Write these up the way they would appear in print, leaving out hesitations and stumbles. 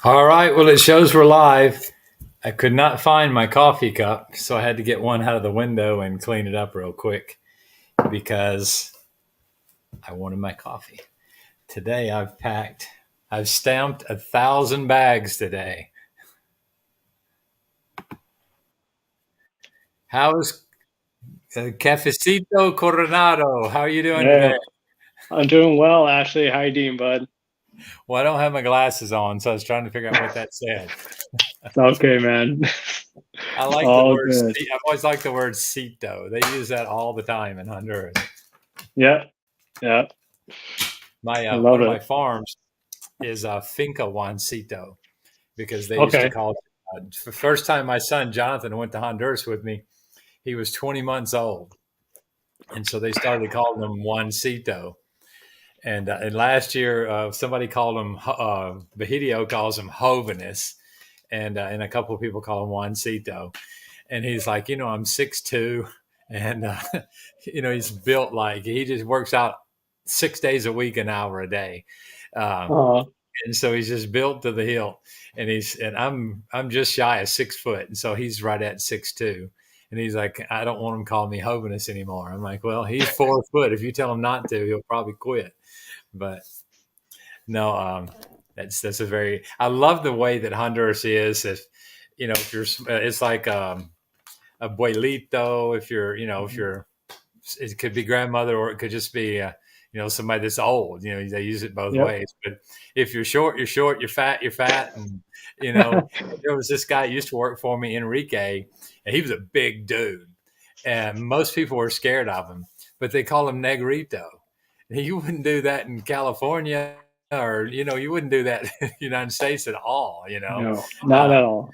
All right. Well, it shows we're live. I could not find my coffee cup, so I had to get one out of the window and clean it up real quick because I wanted my coffee. Today I've stamped 1,000 bags today. How's Cafecito Coronado? How are you doing Yeah, today? I'm doing well, Ashley. How you doing, bud? Well, I don't have my glasses on, so I was trying to figure out what that said. Okay, man. I like the All word. good. I've always liked the word "cito." They use that all the time in Honduras. Yeah, yeah. My I one love of my it. farms is Finca Juancito because they used to Okay. call it. The first time my son Jonathan went to Honduras with me, he was 20 months old, and so they started calling him Juancito. And last year, somebody called him Bajidio calls him Jovenes, and a couple of people call him Juancito. And he's like, I'm 6'2", and he's built like he just works out 6 days a week, an hour a day. Uh, Uh, and so he's just built to the hilt, and I'm just shy of 6 foot, and so he's right at 6'2", and he's like, I don't want him calling me Hoviness anymore. I'm like, well, he's 4 foot. If you tell him not to, he'll probably quit. But no, that's a very I love the way that Honduras is. If you're, it's like abuelito. If you're it could be grandmother or it could just be somebody that's old. They use it both yep. ways. But if you're short, you're short. You're fat, you're fat. And you know there was this guy who used to work for me, Enrique, and he was a big dude, and most people were scared of him, but they call him Negrito. You wouldn't do that in California, or you wouldn't do that in the United States at all. No, not Uh, at all.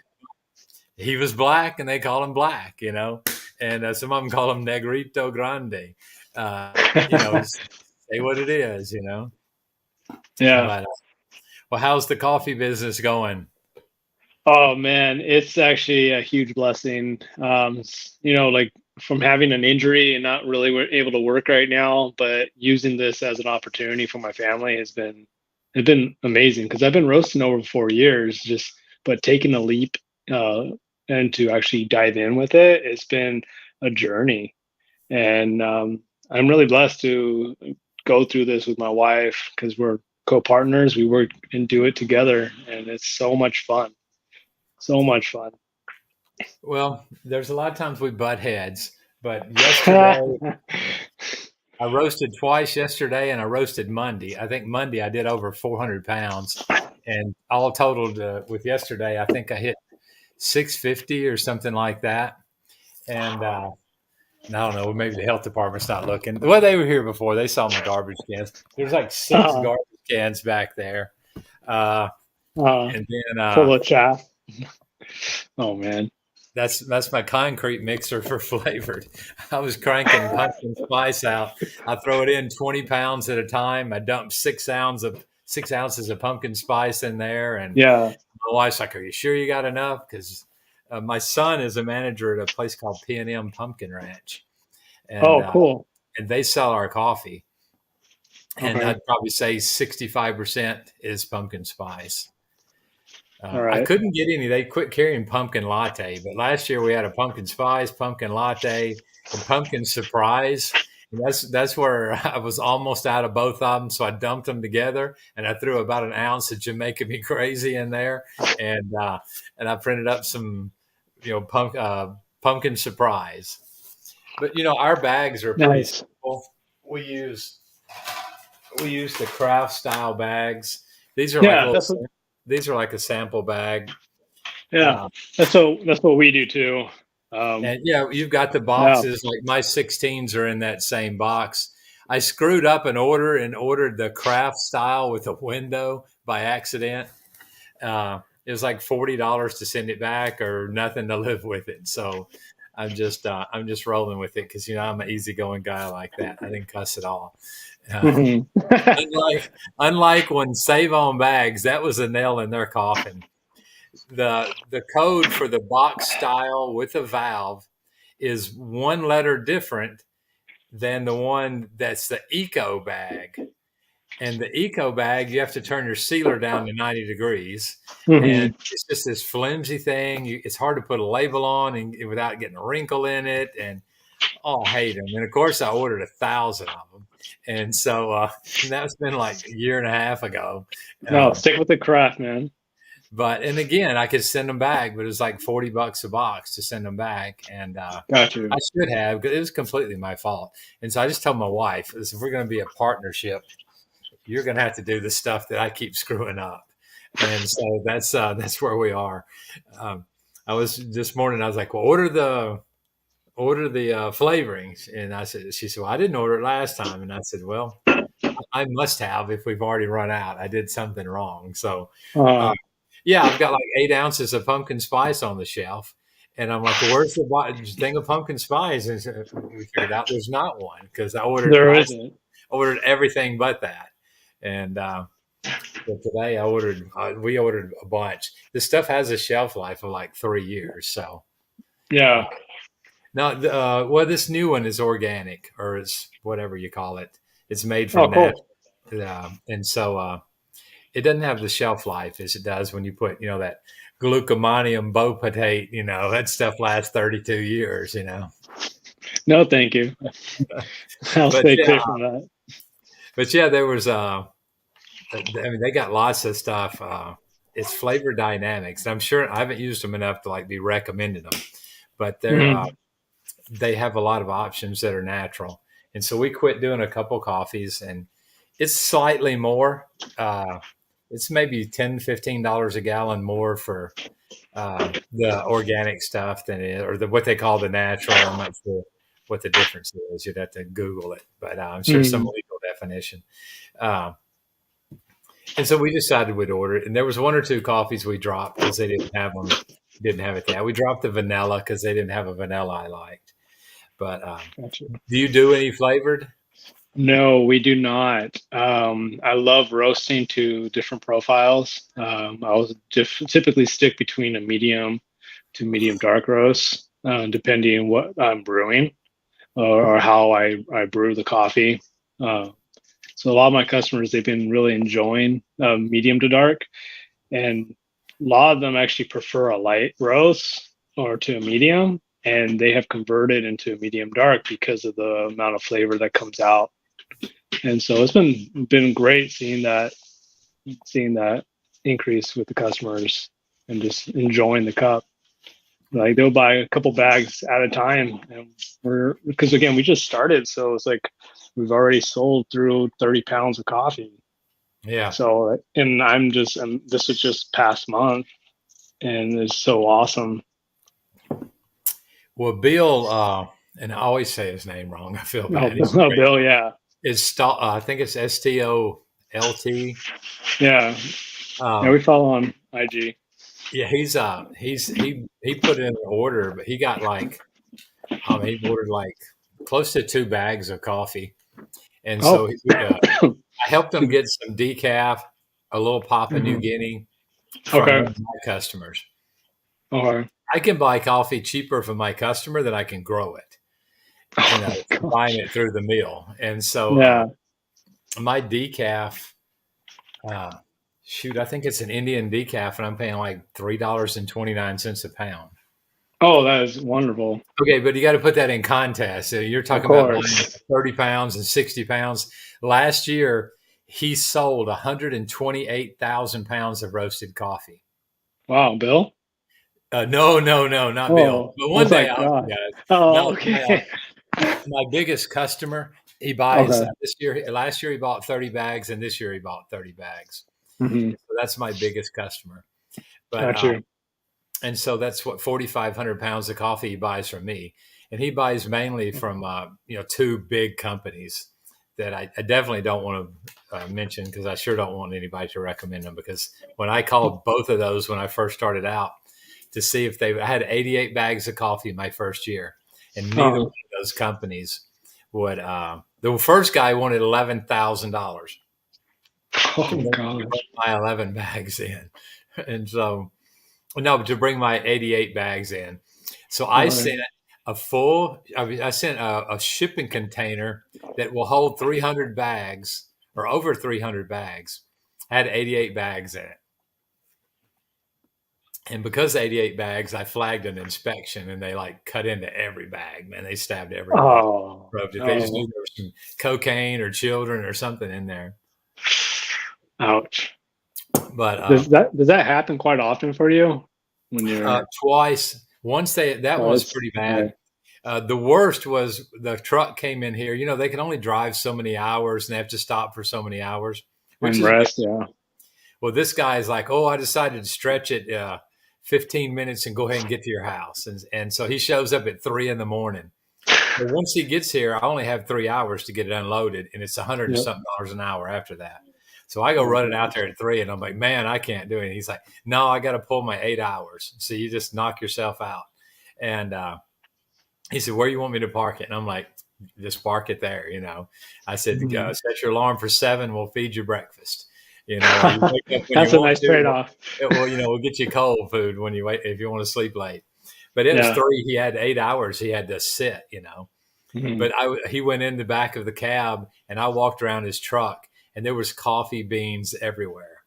he was black and they call him black, and some of them call him Negrito Grande. Say what it is. Yeah. But well, how's the coffee business going? Oh man, it's actually a huge blessing. Like from having an injury and not really able to work right now, but using this as an opportunity for my family has been amazing because I've been roasting over 4 years, but taking the leap uh, and to actually dive in with it, it's been a journey. And I'm really blessed to go through this with my wife because we're co-partners. We work and do it together, and it's so much fun. So much fun. Well, there's a lot of times we butt heads, but yesterday I roasted twice yesterday, and I roasted Monday. I think Monday I did over 400 pounds, and all totaled with yesterday, I think I hit 650 or something like that. And I don't know, maybe the health department's not looking. Well, they were here before. They saw my garbage cans. There's like six uh, garbage cans back there. Uh, uh, and then Full of chaff. Oh man. that's my concrete mixer for flavored. I was cranking pumpkin spice out. I throw it in 20 pounds at a time. I dump 6 ounces of pumpkin spice in there, and Yeah. my wife's like, "Are you sure you got enough?" Because my son is a manager at a place called P&M Pumpkin Ranch, and Oh, uh, cool. and they sell our coffee. And Okay. I'd probably say 65% is pumpkin spice. All I right. couldn't get any. They quit carrying pumpkin latte, but last year we had a pumpkin spice, pumpkin latte, and pumpkin surprise. And that's where I was almost out of both of them, so I dumped them together, and I threw about an ounce of Jamaica Me Crazy in there, and I printed up some, pumpkin surprise. But our bags are pretty Nice. simple. We use we use the craft style bags. These are like Yeah. little. These are like a sample bag, Yeah. uh, That's what we do too. and you've got the Yeah. boxes. Like my 16s are in that same box. I screwed up an order and ordered the craft style with a window by accident. It was like $40 to send it back or nothing to live with it. So I'm just rolling with it because I'm an easygoing guy like that. I didn't cuss at all. Uh, Hmm. unlike when Save On Bags, that was a nail in their coffin. The code for the box style with a valve is one letter different than the one that's the eco bag. And the eco bag, you have to turn your sealer down to 90 degrees. And Hmm. it's just this flimsy thing. It's hard to put a label on and without getting a wrinkle in it. And I hate them. And of course, I ordered 1,000 of them. And so that's been like a year and a half ago. No, Um, stick with the craft, man. and again, I could send them back, but it was like $40 a box to send them back. And Got you. I should have, because it was completely my fault. And so I just told my wife, if we're going to be a partnership, you're going to have to do the stuff that I keep screwing up. And so that's where we are. I was this morning, I was like, well, order the flavorings. And she said, well, I didn't order it last time. And I said, well, I must have if we've already run out. I did something wrong. So, Uh, yeah, I've got like 8 ounces of pumpkin spice on the shelf. And I'm like, well, where's the thing of pumpkin spice? And so we figured out there's not one because I there isn't. ordered everything but that. And so today we ordered a bunch. This stuff has a shelf life of like 3 years. So Yeah. now, well, this new one is organic, or it's whatever you call it. It's made Oh, from cool. natural, and so it doesn't have the shelf life as it does when you put, that glucomonium bopatate. That stuff lasts 32 years. No, thank you. I'll But stay yeah, clear from that. there was. I mean, they got lots of stuff. It's Flavor Dynamics. I'm sure I haven't used them enough to like be recommending them, but Mhm. they have a lot of options that are natural. And so we quit doing a couple coffees, and it's slightly more. It's maybe $10-15 a gallon more for the organic stuff than it, or what they call the natural. I'm not sure what the difference is. You'd have to Google it, but I'm sure some Mhm. legal definition. Uh, and so we decided we'd order it. And there was one or two coffees we dropped because they didn't have it there. We dropped the vanilla because they didn't have a vanilla I liked. But Gotcha. do you do any flavored? No, we do not. I love roasting to different profiles. I will typically stick between a medium to medium dark roast, depending on what I'm brewing or how I brew the coffee. Uh, so a lot of my customers, they've been really enjoying medium to dark, and a lot of them actually prefer a light roast or to a medium, and they have converted into a medium dark because of the amount of flavor that comes out. And so it's been great seeing that increase with the customers and just enjoying the cup. Like they'll buy a couple bags at a time, and because again we just started, so it's like we've already sold through 30 pounds of coffee. Yeah. So and this was just past month, and it's so awesome. Well, Bill, and I always say his name wrong. I feel Oh, bad. He's oh, great. Bill, yeah, I think it's STOLT. yeah, yeah. We Um, follow on IG. yeah, he put in an order, but he got like he ordered like close to 2 bags of coffee, and Oh, so I helped him get some decaf, a little Papua New mhm. Guinea from Okay, one of my customers. okay. I can buy coffee cheaper from my customer than I can grow it, Oh buying gosh, it through the mill. And so yeah. my decaf, uh, shoot, I think it's an Indian decaf, and I'm paying like $3.29 a pound. Oh, that is wonderful. Okay, but you got to put that in context. So you're Of talking about buying course. 30 pounds and 60 pounds. Last year, he sold 128,000 pounds of roasted coffee. Wow, Bill. No, no, no, not Bill. Oh, But I one was day like, I'll, God. guys. Oh, No, okay. my biggest customer, he buys Okay. this year. Last year he bought 30 bags, and this year he bought 30 bags. Hmm. So that's my biggest customer. But Got you. and so that's what 4,500 pounds of coffee he buys from me, and he buys mainly from two big companies that I definitely don't want to mention because I sure don't want anybody to recommend them. Because when I called both of those when I first started out to see if I had 88 bags of coffee my first year, and neither one Oh, of those companies would. The first guy wanted $11,000 to oh bring gosh. my 11 bags in, and so no, to bring my 88 bags in. So I Okay. sent I sent a shipping container that will hold 300 bags or over 300 bags. Had 88 bags in it. And because 88 bags, I flagged an inspection, and they like cut into every bag, man. They stabbed every bag. Oh, Probed it. They just knew no. there was some cocaine or children or something in there. Ouch. But Does that happen quite often for you when you're twice. Once that one was twice? pretty Okay. bad. The worst was the truck came in here. You know, they can only drive so many hours, and they have to stop for so many hours, which And is good. rest, yeah. Well, this guy's like, oh, I decided to stretch it 15 minutes and go ahead and get to your house. And so he shows up at 3 a.m. But once he gets here, I only have 3 hours to get it unloaded, and it's $100 and Yep. something an hour after that. So I go Oh, running out there at 3, and I'm like, man, I can't do it. And he's like, no, I got to pull my 8 hours. So you just knock yourself out. And he said, where you want me to park it? And I'm like, just park it there. You know, I said, Mhm. set your alarm for 7. We'll feed you breakfast. You know, or you wake up when you That's a want nice to. trade-off. Well, you know, we'll get you cold food when you wait if you want to sleep late. But it was Yeah. 3. He had 8 hours. He had to sit. You know. Mhm. But he went in the back of the cab, and I walked around his truck, and there was coffee beans everywhere.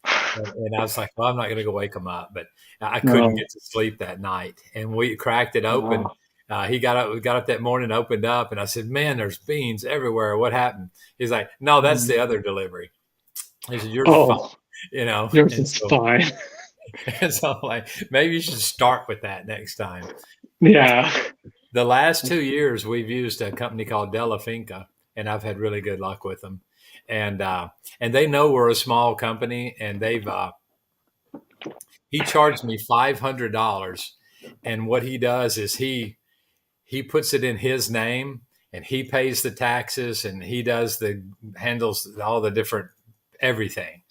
And I was like, well, I'm not going to go wake him up, but I couldn't No. get to sleep that night. And we cracked it open. Wow. He got up that morning, opened up, and I said, man, there's beans everywhere. What happened? He's like, no, that's Mhm. the other delivery. He said, yours is fine, Oh, you know? yours And is so, fine. and so I'm like, maybe you should start with that next time. Yeah. The last 2 years, we've used a company called Della Finca, and I've had really good luck with them. And they know we're a small company, and he charged me $500, and what he does is he puts it in his name, and he pays the taxes, and he handles all the different everything,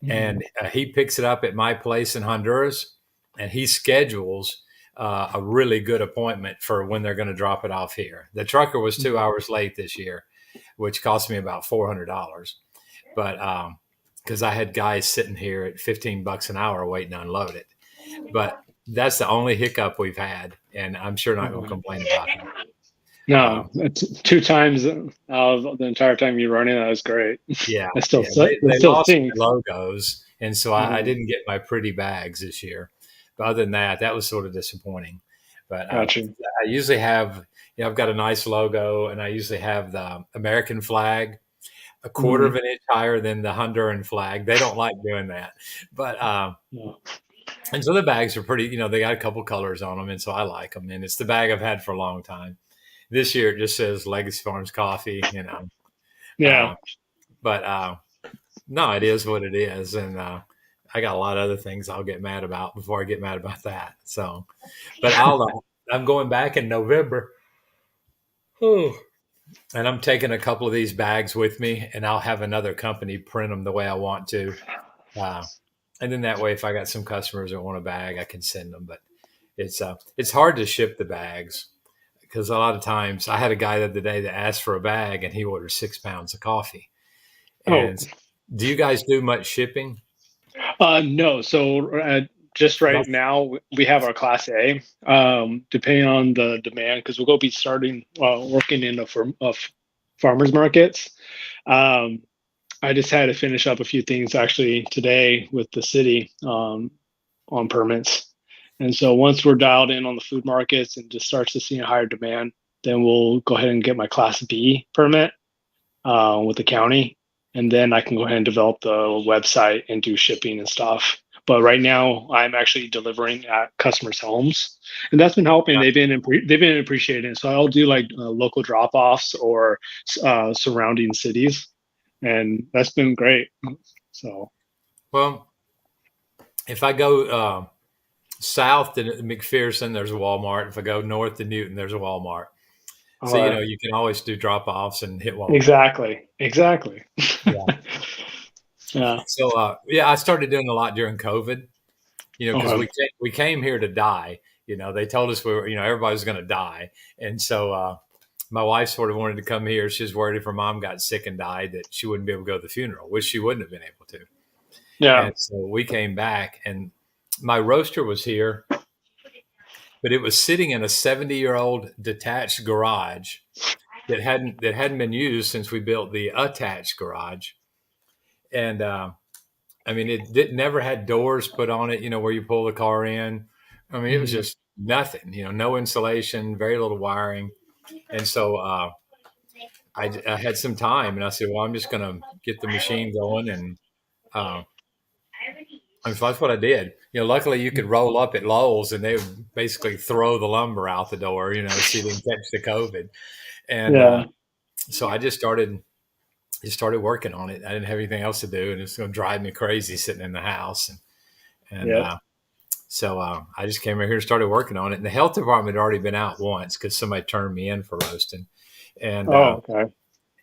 Mhm. and he picks it up at my place in Honduras, and he schedules a really good appointment for when they're going to drop it off here. The trucker was 2 hours late this year, which cost me about $400, but because I had guys sitting here at $15 an hour waiting to unload it. But that's the only hiccup we've had, and I'm sure not going to Mhm. complain about that. No, it's 2 times out of the entire time you're running. That was great. Yeah, It still yeah, they lost stinks. my logos, and so I Mhm. didn't get my pretty bags this year. But other than that, that was sort of disappointing. But Gotcha. I usually have, I've got a nice logo, and I usually have the American flag a quarter of Mhm. an inch higher than the Honduran flag. They don't like doing that, but Yeah. and so the bags are pretty. They got a couple colors on them, and so I like them. And it's the bag I've had for a long time. This year it just says Legacy Farms Coffee, Yeah. uh, but no, it is what it is, and I got a lot of other things I'll get mad about before I get mad about that. So, but I'm going back in November. Whew. And I'm taking a couple of these bags with me, and I'll have another company print them the way I want to. Uh, and then that way, if I got some customers that want a bag, I can send them. But it's hard to ship the bags because a lot of times I had a guy the other day that asked for a bag, and he ordered 6 pounds of coffee. Oh, And do you guys do much shipping? no. So just right That's now, we have our Class A. Depending on the demand, because we'll go be starting working in farmers markets. Um, I just had to finish up a few things actually today with the city on permits. And so once we're dialed in on the food markets and just starts to see a higher demand, then we'll go ahead and get my Class B permit with the county, and then I can go ahead and develop the website and do shipping and stuff. But right now, I'm actually delivering at customers' homes, and that's been helping. They've been appreciating. So I'll do like local drop offs or surrounding cities, and that's been great. So well, if I go south to McPherson, there's a Walmart. If I go north to Newton, there's a Walmart. So uh, you can always do drop offs and hit Walmart. exactly. Yeah. Yeah. So yeah, I started doing a lot during COVID. Because Okay. we came here to die. They told us we were. Everybody was going to die, and so my wife sort of wanted to come here. She was worried if her mom got sick and died that she wouldn't be able to go to the funeral, which she wouldn't have been able to. Yeah. And so we came back, and my roaster was here, but it was sitting in a 70-year-old detached garage that hadn't been used since we built the attached garage. And I mean, never had doors put on it, where you pull the car in. I mean, it was just nothing, no insulation, very little wiring. And so I had some time, and I said, well, I'm just going to get the machine going. And so that's what I did. Luckily you could roll up at Lowe's and they would basically throw the lumber out the door, so you didn't catch the COVID. And Yeah. so I just started working on it. I didn't have anything else to do, and it's going to drive me crazy sitting in the house. And Yeah. so I just came over here and started working on it. And the health department had already been out once because somebody turned me in for roasting. And Okay.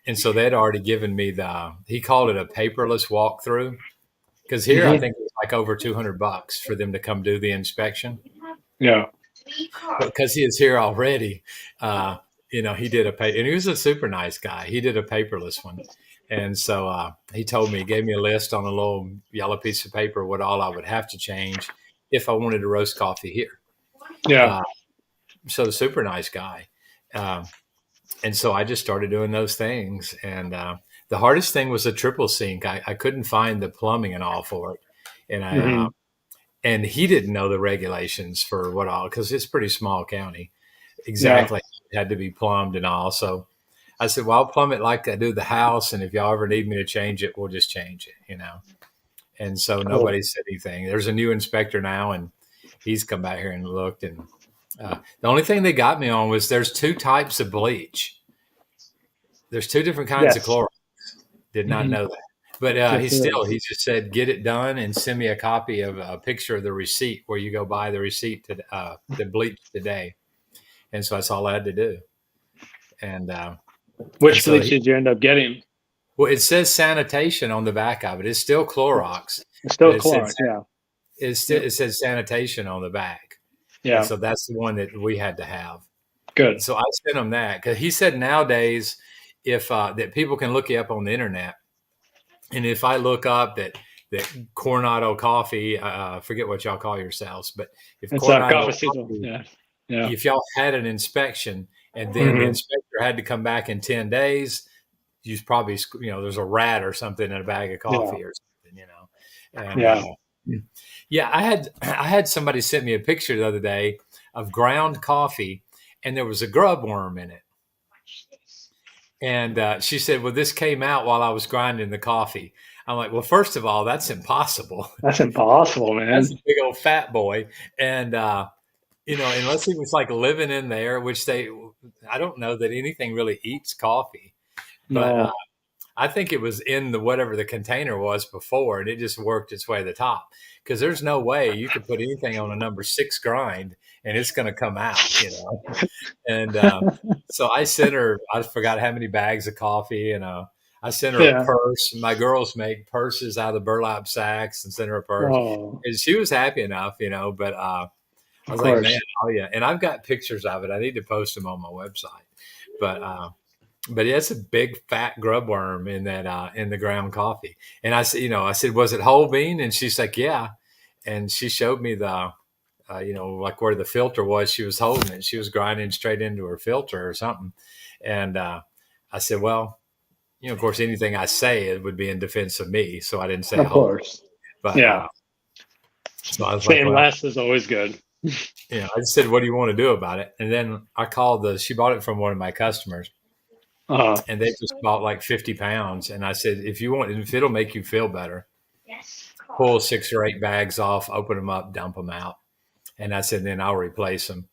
and so they'd already given me he called it a paperless walkthrough. Because here, I think it's like over $200 for them to come do the inspection. Yeah. But because he is here already, he did and he was a super nice guy. He did a paperless one. And so he told me, he gave me a list on a little yellow piece of paper, what all I would have to change if I wanted to roast coffee here. Yeah. So the super nice guy. And so I just started doing those things. And the hardest thing was the triple sink. I couldn't find the plumbing and all for it. And and he didn't know the regulations for what all, because it's a pretty small county. Exactly. It had to be plumbed and all. So I said, well, I'll plumb it like I do the house. And if y'all ever need me to change it, we'll just change it, And so nobody said anything. There's a new inspector now, and he's come back here and looked. And the only thing they got me on was there's two types of bleach. There's two different kinds of Clorox. Did not know that. But he just said, get it done and send me a copy of a picture of the receipt where you go buy the receipt to the bleach today. And so that's all I had to do. And which bleach did you end up getting? Well, it says sanitation on the back of it. It's still Clorox. It's still Clorox, yeah. It says sanitation on the back. Yeah. And so that's the one that we had to have. Good. So I sent him that because he said nowadays if that people can look you up on the internet. And if I look up that Coronado Coffee, forget what y'all call yourselves, but if it's Coronado Coffee, if y'all had an inspection and then the inspector had to come back in 10 days, you probably, there's a rat or something in a bag of coffee or something, And, I had somebody sent me a picture the other day of ground coffee, and there was a grub worm in it. And she said, well, this came out while I was grinding the coffee. I'm like, well, first of all, that's impossible. That's impossible, man. That's a big old fat boy. And, unless he was like living in there, which I don't know that anything really eats coffee. But I think it was in whatever the container was before, and it just worked its way to the top. Because there's no way you could put anything on a number 6 grind and it's going to come out, And so I sent her, I forgot how many bags of coffee, and I sent her a purse. My girls make purses out of the burlap sacks and sent her a purse. Oh. And she was happy enough, but I was like, man, oh yeah. And I've got pictures of it. I need to post them on my website. But it's a big fat grub worm in that in the ground coffee. And I said, was it whole bean? And she's like, yeah. And she showed me the, like where the filter was. She was holding it. She was grinding straight into her filter or something. And I said, well, of course, anything I say it would be in defense of me. So I didn't say, of course. But so I was saying like, less is always good. I just said, what do you want to do about it? And then I called she bought it from one of my customers. And they just bought like 50 pounds. And I said, if it'll make you feel better, pull 6 or 8 bags off, open them up, dump them out. And I said, then I'll replace them.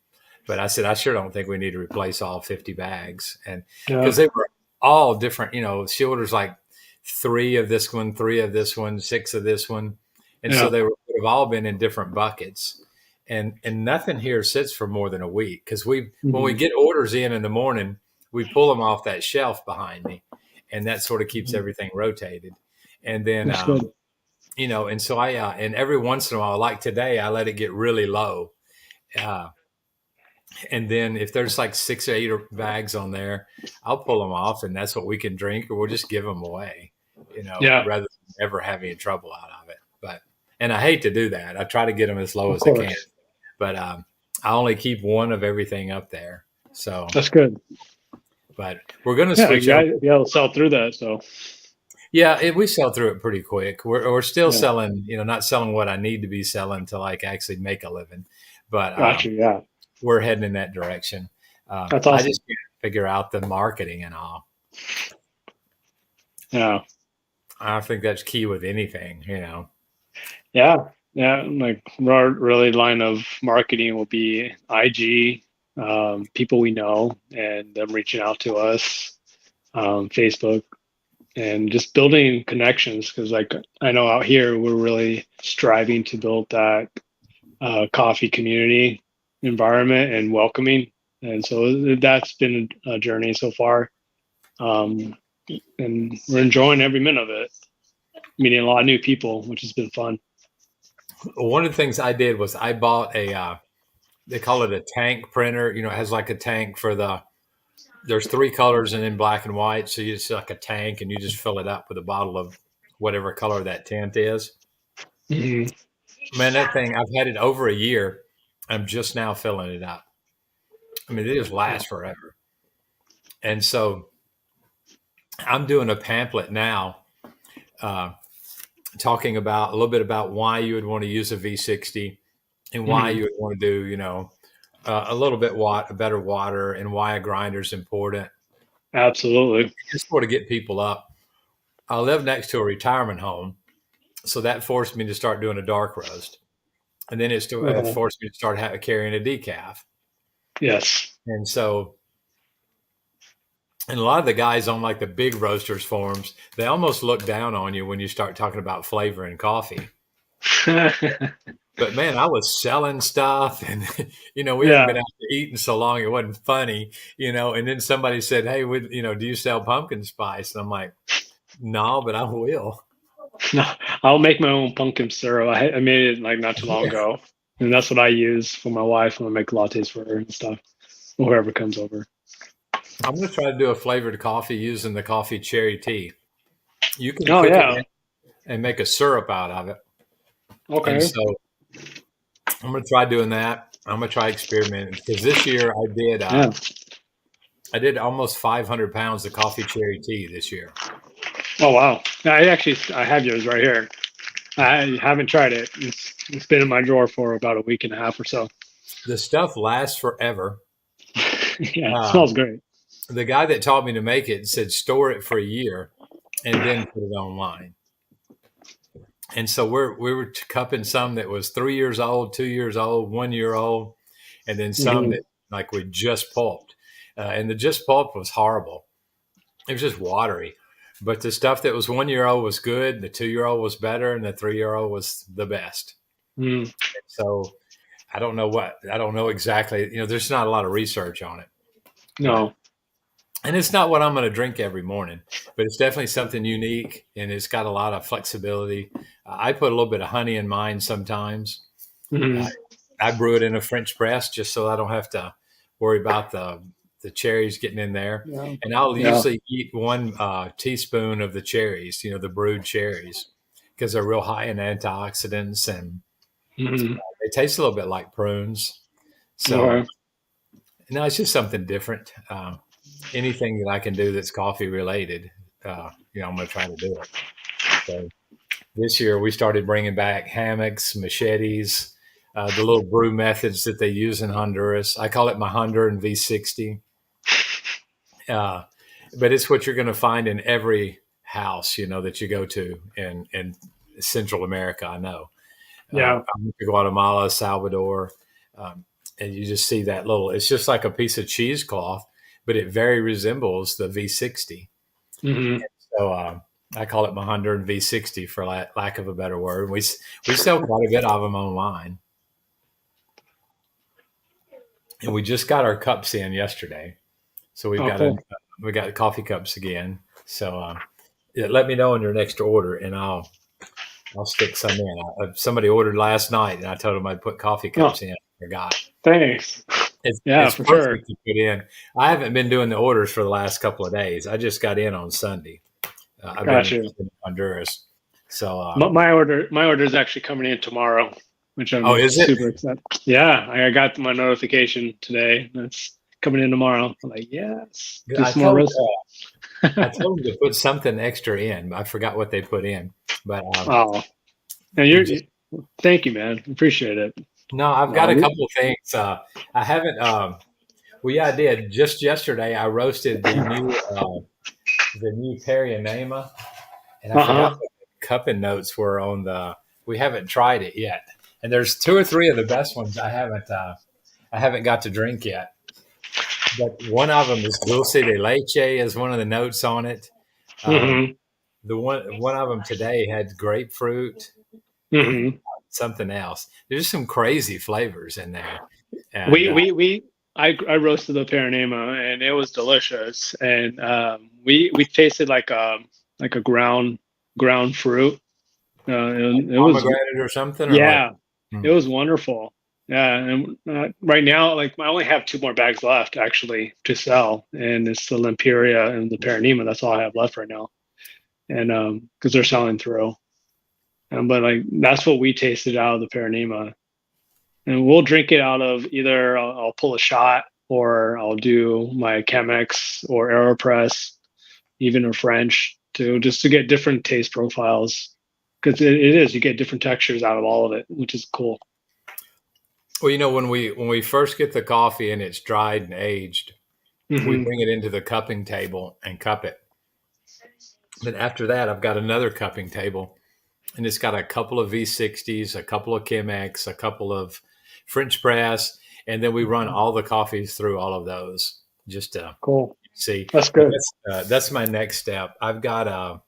But I said, I sure don't think we need to replace all 50 bags. And because they were all different, she orders like 3 of this one, 3 of this one, 6 of this one. And so they would have all been in different buckets. And nothing here sits for more than a week. Because when we get orders in the morning, we pull them off that shelf behind me, and that sort of keeps everything rotated. And then, and so and every once in a while, like today, I let it get really low. And then if there's like 6 or 8 bags on there, I'll pull them off, and that's what we can drink, or we'll just give them away, rather than ever having trouble out of it. And I hate to do that. I try to get them as low as I can, but I only keep one of everything up there. So that's good. But we're going to Yeah, switch over. it'll sell through that. So Yeah, we sell through it pretty quick. We're still yeah, selling, not selling what I need to be selling to like actually make a living, but gotcha. Yeah, we're heading in that direction. that's I awesome. just can't figure out the marketing and all. Yeah, I think that's key with anything. yeah. Like our really line of marketing will be IG, people we know, and them reaching out to us, Facebook, and just building connections. Because like I know out here we're really striving to build that coffee community environment and welcoming. And so that's been a journey so far. And we're enjoying every minute of it, meeting a lot of new people, which has been fun. One of the things I did was I bought they call it a tank printer. It has like a tank there's three colors and in black and white. So you just like a tank and you just fill it up with a bottle of whatever color that tint is. Mm-hmm. Man, that thing, I've had it over a year. I'm just now filling it up. I mean, it just lasts forever. And so I'm doing a pamphlet now, talking about a little bit about why you would want to use a V60 and why you would want to do, a little bit better water and why a grinder is important. Absolutely. Just sort of get people up. I live next to a retirement home, so that forced me to start doing a dark roast, and then it forced me to start carrying a decaf. Yes. And so, and a lot of the guys on like the big roasters forums, they almost look down on you when you start talking about flavor in coffee. But man, I was selling stuff, and we hadn't been out to eating so long, it wasn't funny, And then somebody said, "Hey, do you sell pumpkin spice?" And I'm like, "No, but I will." No, I'll make my own pumpkin syrup. I made it like not too long ago, and that's what I use for my wife when I make lattes for her and stuff, or whoever comes over. I'm going to try to do a flavored coffee using the coffee cherry tea. You can Oh cook yeah. it and make a syrup out of it. Okay. And so I'm going to try doing that. I'm going to try experimenting because this year I did almost 500 pounds of coffee cherry tea this year. Oh wow! I have yours right here. I haven't tried it. It's been in my drawer for about a week and a half or so. The stuff lasts forever. Yeah, it smells great. The guy that taught me to make it said store it for a year and then put it online. And so we were cupping some that was 3 years old, 2 years old, 1 year old, and then some that like we just pulped. And the just pulped was horrible. It was just watery. But the stuff that was 1 year old was good. The 2 year old was better, and the 3 year old was the best. So I don't know exactly. There's not a lot of research on it. No. And it's not what I'm going to drink every morning, but it's definitely something unique, and it's got a lot of flexibility. I put a little bit of honey in mine sometimes. I brew it in a French press just so I don't have to worry about the cherries getting in there. Yeah. And I'll usually eat 1 teaspoon of the cherries, the brewed cherries, because they're real high in antioxidants and they taste a little bit like prunes. So no, it's just something different. Anything that I can do that's coffee related, I'm going to try to do it. So this year we started bringing back hammocks, machetes, the little brew methods that they use in Honduras. I call it my Honduran V60. But it's what you're going to find in every house, that you go to in Central America. I know. Yeah. Guatemala, Salvador, and you just see that it's just like a piece of cheesecloth, but it very resembles the V60. So I call it my Honduran V60 for lack of a better word. We sell quite a bit of them online. And we just got our cups in yesterday. So we got coffee cups again. So let me know on your next order, and I'll stick some in. Somebody ordered last night, and I told them I'd put coffee cups in. I forgot. Thanks. It's for sure to put in. I haven't been doing the orders for the last couple of days. I just got in on Sunday. I've been in Honduras. So my order is actually coming in tomorrow, which I'm super excited. Yeah, I got my notification today. coming in tomorrow. I'm like, yes, do I some more told roasting. I told them to put something extra in. I forgot what they put in, but Oh, and it just thank you, man. Appreciate it. no. I've got No, a couple of things. I haven't. Well, yeah, I did. Just yesterday, I roasted the new Perianema, and I forgot uh-huh. what the cupping notes were on the. We haven't tried it yet, and there's two or three of the best ones I haven't got to drink yet. But one of them is Dulce de Leche is one of the notes on it. Um, hmm the one of them today had grapefruit and hmm something else. There's some crazy flavors in there, and we I roasted the Paranema and it was delicious. And we tasted like a ground fruit. It was pomegranate or something, or like. yeah, Hmm. it was wonderful. Yeah, and right now, like I only have two more bags left actually to sell, and it's the Limperia and the Paranema. That's all I have left right now, and because they're selling through. But like that's what we tasted out of the Paranema, and we'll drink it out of either I'll pull a shot or I'll do my Chemex or Aeropress, even a French, to just to get different taste profiles because it is you get different textures out of all of it, which is cool. Well, when we first get the coffee and it's dried and aged, we hmm bring it into the cupping table and cup it. Then after that, I've got another cupping table, and it's got a couple of V60s, a couple of Chemex, a couple of French press, and then we run all the coffees through all of those just to Cool. see. That's But good. that's my next step. I've got a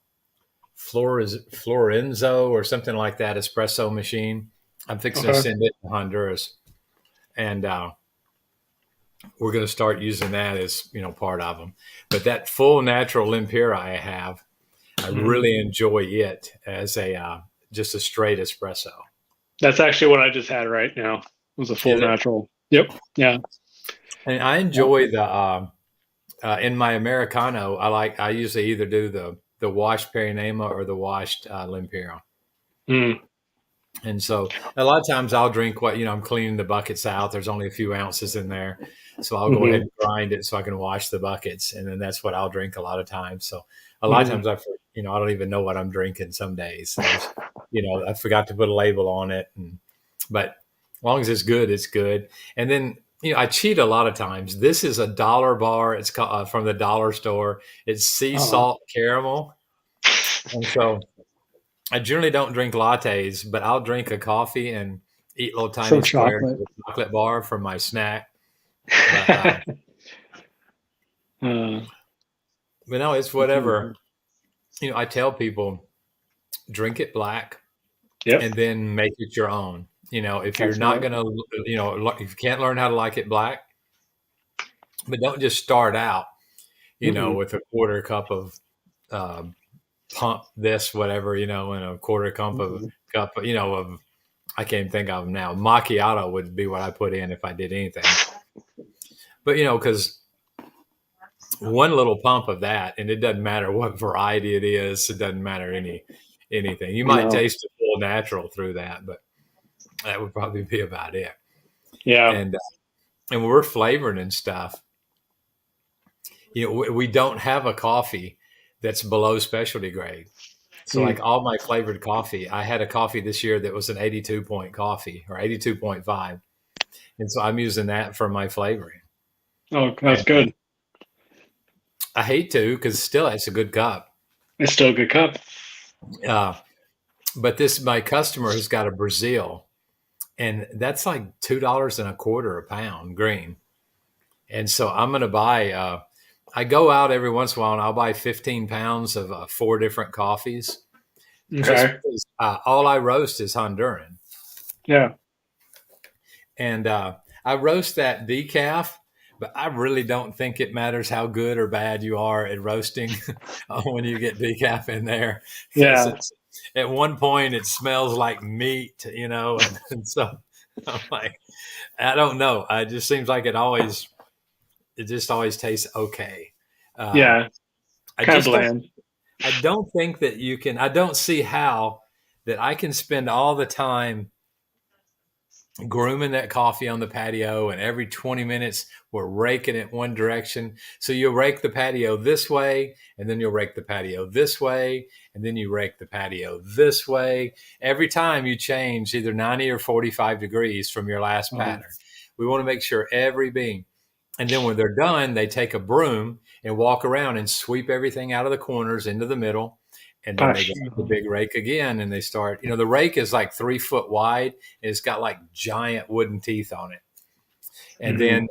Florenzo or something like that espresso machine. I'm fixing to Okay. send it to Honduras, and we're going to start using that as part of them. But that full natural Limpera I have, I hmm really enjoy it as a just a straight espresso. That's actually what I just had right now. It was a full Is it? natural. Yep. Yeah. And I Yeah. enjoy the in my Americano. I usually either do the washed Perinema or the washed Limpera. Mm. And so a lot of times I'll drink I'm cleaning the buckets out. There's only a few ounces in there. So I'll go ahead hmm and grind it so I can wash the buckets. And then that's what I'll drink a lot of times. So a lot of hmm times I don't even know what I'm drinking some days. I forgot to put a label on it. But as long as it's good, it's good. And then, I cheat a lot of times. This is a dollar bar. It's from the dollar store. It's sea Uh, salt caramel. And so I generally don't drink lattes, but I'll drink a coffee and eat little tiny some squares chocolate. of chocolate bar for my snack. But uh, but no, it's that's really whatever. good. I tell people drink it black Yep. and then make it your own. If you're That's not right. gonna, if you can't learn how to like it black, but don't just start out, Mm-mm. with a quarter cup of uh, pump this whatever, and a quarter Mm-mm. cup, of I can't even think of them now. Macchiato would be what I put in if I did anything. But because one little pump of that, and it doesn't matter what variety it is, it doesn't matter anything. You I might know. taste a full natural through that, but that would probably be about it. Yeah. And and when we're flavoring and stuff, we don't have a coffee that's below specialty grade. So like Mm. all my flavored coffee, I had a coffee this year that was an 82 point coffee or 82.5. And so I'm using that for my flavoring. Oh, that's And good. I hate to because still it's a good cup. It's still a good cup. Uh, but my customer has got a Brazil, and that's like $2 and a quarter a pound green. And so I'm going to buy. I go out every once in a while and I'll buy 15 pounds of 4 different coffees, just Okay. because all I roast is Honduran, Yeah. and I roast that decaf. But I really don't think it matters how good or bad you are at roasting when you get decaf in there, because Yeah. it's at one point it smells like meat, and so I'm like, I don't know. It just seems like it just always tastes okay. Uh, Yeah. I Kind of just don't. bland. I don't think that you can. I don't see how that I can spend all the time grooming that coffee on the patio, and every 20 minutes we're raking it one direction. So you'll rake the patio this way, and then you'll rake the patio this way, and then you rake the patio this way. Every time you change either 90 or 45 degrees from your last pattern. We want to make sure every bean. And then when they're done, they take a broom and walk around and sweep everything out of the corners into the middle. And then they Gosh. go with the big rake again, and they start. The rake is like 3 foot wide, and it's got like giant wooden teeth on it. And then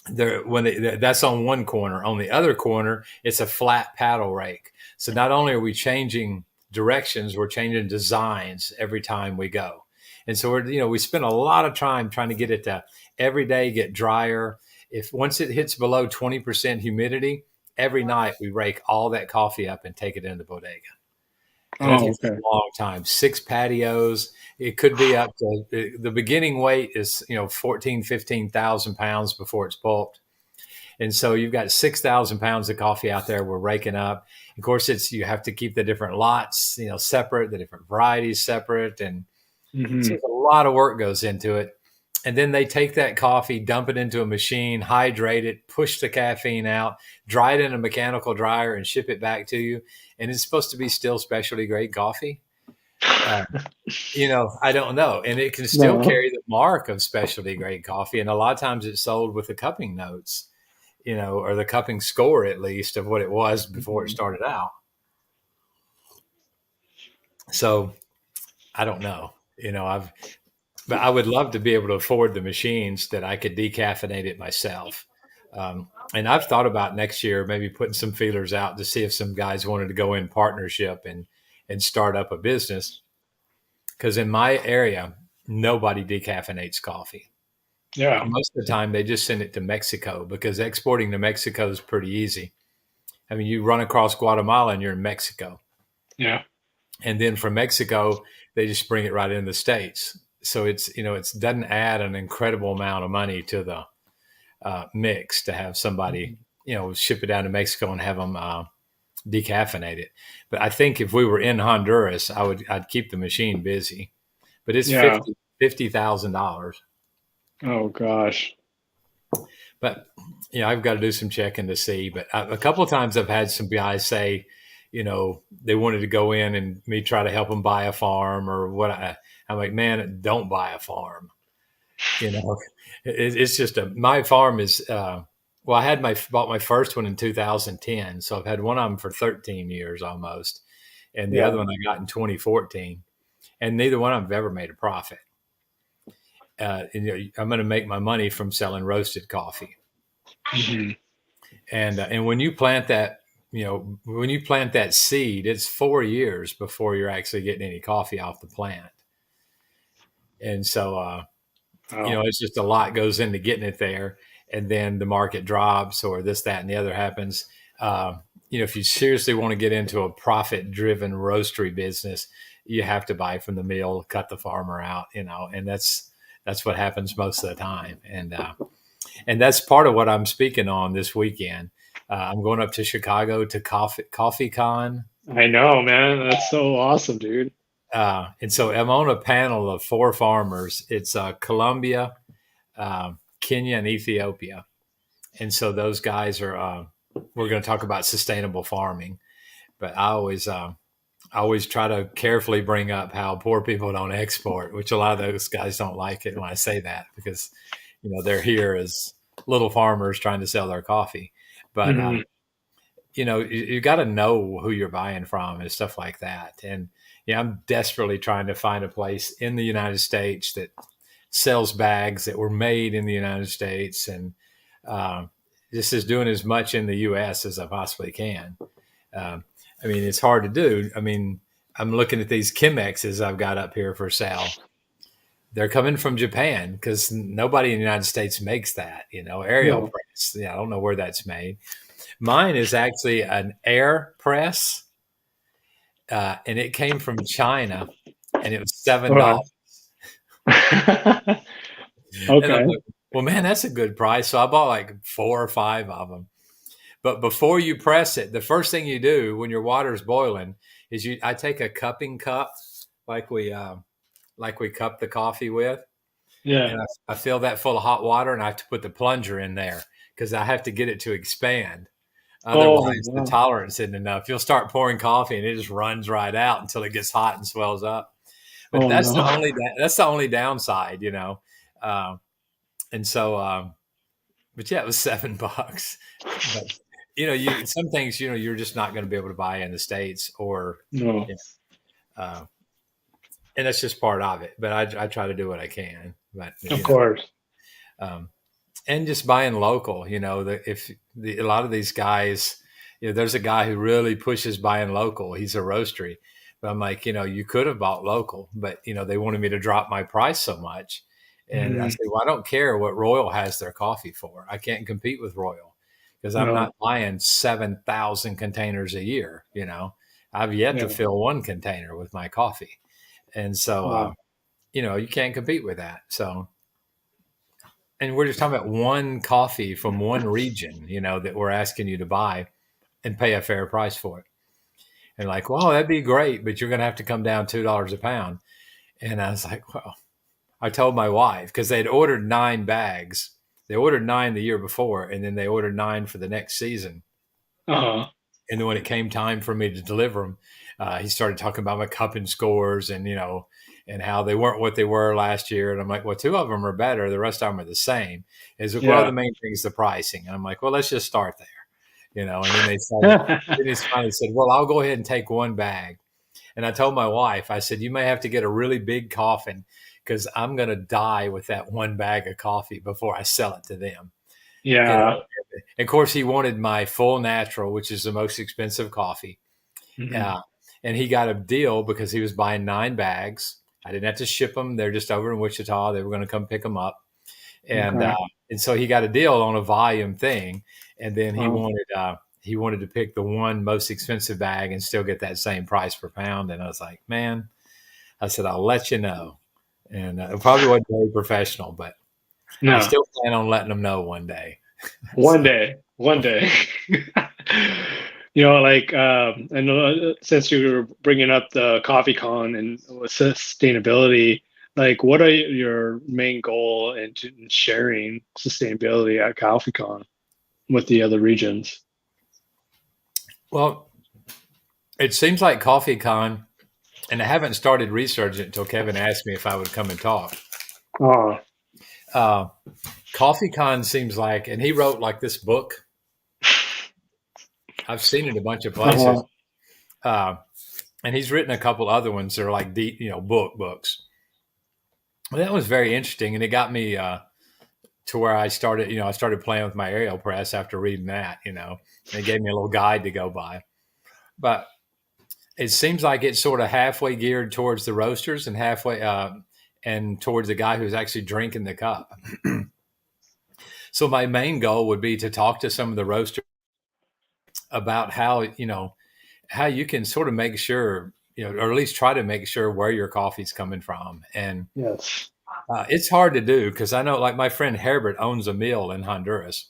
that's on one corner. On the other corner, it's a flat paddle rake. So not only are we changing directions, we're changing designs every time we go. And so we spend a lot of time trying to get it to every day get drier. If once it hits below 20% humidity, every night we rake all that coffee up and take it into the bodega. And it takes a long time. 6 patios. It could be up to the beginning weight is 14, 15,000 pounds before it's pulped. And so you've got 6,000 pounds of coffee out there we're raking up. Of course, you have to keep the different lots separate, the different varieties separate, and so a lot of work goes into it. And then they take that coffee, dump it into a machine, hydrate it, push the caffeine out, dry it in a mechanical dryer, and ship it back to you. And it's supposed to be still specialty grade coffee. I don't know. And it can still carry the mark of specialty grade coffee. And a lot of times it's sold with the cupping notes, or the cupping score at least of what it was before it started out. So I don't know. But I would love to be able to afford the machines that I could decaffeinate it myself. And I've thought about next year maybe putting some feelers out to see if some guys wanted to go in partnership and start up a business. Because in my area, nobody decaffeinates coffee. Yeah. Most of the time, they just send it to Mexico because exporting to Mexico is pretty easy. I mean, you run across Guatemala and you're in Mexico. Yeah. And then from Mexico, they just bring it right into the States. So it doesn't add an incredible amount of money to the mix to have somebody, ship it down to Mexico and have them decaffeinate it. But I think if we were in Honduras, I'd keep the machine busy. But it's $50,000. Oh gosh. But I've got to do some checking to see. But a couple of times I've had some guys say, they wanted to go in and me try to help them buy a farm or what. I'm like, man, don't buy a farm. It's just my farm is, I bought my first one in 2010. So I've had one of them for 13 years almost. And the other one I got in 2014. And neither one of them have ever made a profit. I'm going to make my money from selling roasted coffee. Mm-hmm. And when you plant that, when you plant that seed, it's 4 years before you're actually getting any coffee off the plant. And so, it's just a lot goes into getting it there. And then the market drops or this, that, and the other happens. If you seriously want to get into a profit-driven roastery business, you have to buy from the mill, cut the farmer out, and that's what happens most of the time. And that's part of what I'm speaking on this weekend. I'm going up to Chicago to Coffee Con. I know, man. That's so awesome, dude. And so I'm on a panel of 4 farmers. It's Colombia, Kenya, and Ethiopia. And so those guys are, we're going to talk about sustainable farming. But I always try to carefully bring up how poor people don't export, which a lot of those guys don't like it when I say that because, they're here as little farmers trying to sell their coffee. But, you got to know who you're buying from and stuff like that. And, I'm desperately trying to find a place in the United States that sells bags that were made in the United States. And this is doing as much in the U.S. as I possibly can. It's hard to do. I'm looking at these Chemexes I've got up here for sale. They're coming from Japan because nobody in the United States makes that, Ariel press. I don't know where that's made. Mine is actually an air press. And it came from China, and it was $7. Okay. Like, well, man, that's a good price. So I bought like 4 or 5 of them. But before you press it, the first thing you do when your water's boiling is I take a cupping cup, like we like we cup the coffee with, Yeah. and I fill that full of hot water, and I have to put the plunger in there because I have to get it to expand. Oh, Otherwise, the wow. tolerance isn't enough. You'll start pouring coffee, and it just runs right out until it gets hot and swells up. But Oh no. that's the only downside, you know. Uh, and so, but yeah, it was $7. But you some things you're just not going to be able to buy in the States, or No. you uh, and that's just part of it. But I try to do what I can. But Of course. um, and just buying local. A lot of these guys, there's a guy who really pushes buying local. He's a roastery, but I'm like, you could have bought local, but they wanted me to drop my price so much, and I Mm, said, well, I don't care what Royal has their coffee for. I can't compete with Royal because I'm no. not buying 7,000 containers a year. I've yet to Yeah. fill one container with my coffee, and so Wow. you can't compete with that. So, and we're just talking about one coffee from one region, that we're asking you to buy and pay a fair price for it. And like, well, that'd be great, but you're going to have to come down $2 a pound. And I was like, well, I told my wife because they'd ordered 9 bags. They ordered 9 the year before, and then they ordered 9 for the next season. Uh-huh. And then when it came time for me to deliver them, he started talking about my cupping scores and how they weren't what they were last year. And I'm like, well, 2 of them are better. The rest of them are the same. He's like, well, Yeah. the main thing is the pricing. And I'm like, well, let's just start there. And then then he finally said, well, I'll go ahead and take 1 bag. And I told my wife, I said, you may have to get a really big coffin because I'm going to die with that 1 bag of coffee before I sell it to them. You know, Yeah. of course, he wanted my full natural, which is the most expensive coffee. Mhm. Uh, and he got a deal because he was buying 9 bags. I didn't have to ship them. They're just over in Wichita. They were going to come pick them up. And Okay. and so he got a deal on a volume thing. And then Wow. he wanted to pick the one most expensive bag and still get that same price per pound. And I was like, man, I said, I'll let you know. And it probably wasn't very professional, but I No. still plan on letting them know one day. One So, day. One day. Like I know since you were bringing up the coffee con and with sustainability, like what are your main goal in sharing sustainability at CoffeeCon with the other regions? well, it seems like Coffee Con, and I haven't started researching it until Kevin asked me if I would come and talk. Oh, Uh, Coffee Con seems like, and he wrote like this book. I've seen it a bunch of places. uh-huh. Uh, and he's written a couple other ones that are like deep, books. Well, that was very interesting, and it got me to where I started. I started playing with my aerial press after reading that. They gave me a little guide to go by. But it seems like it's sort of halfway geared towards the roasters and halfway and towards the guy who's actually drinking the cup. So my main goal would be to talk to some of the roasters about how you can sort of make sure, or at least try to make sure where your coffee's coming from. And Yes. it's hard to do because I know, like my friend Herbert owns a mill in Honduras,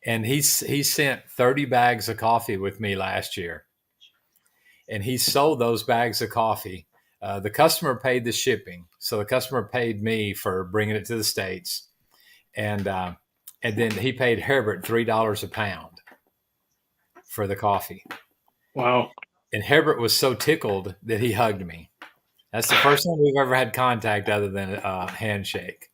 and he sent 30 bags of coffee with me last year, and he sold those bags of coffee. The customer paid the shipping, so the customer paid me for bringing it to the States, and then he paid Herbert $3 a pound for the coffee. Wow. And Herbert was so tickled that he hugged me. That's the first time we've ever had contact other than a handshake.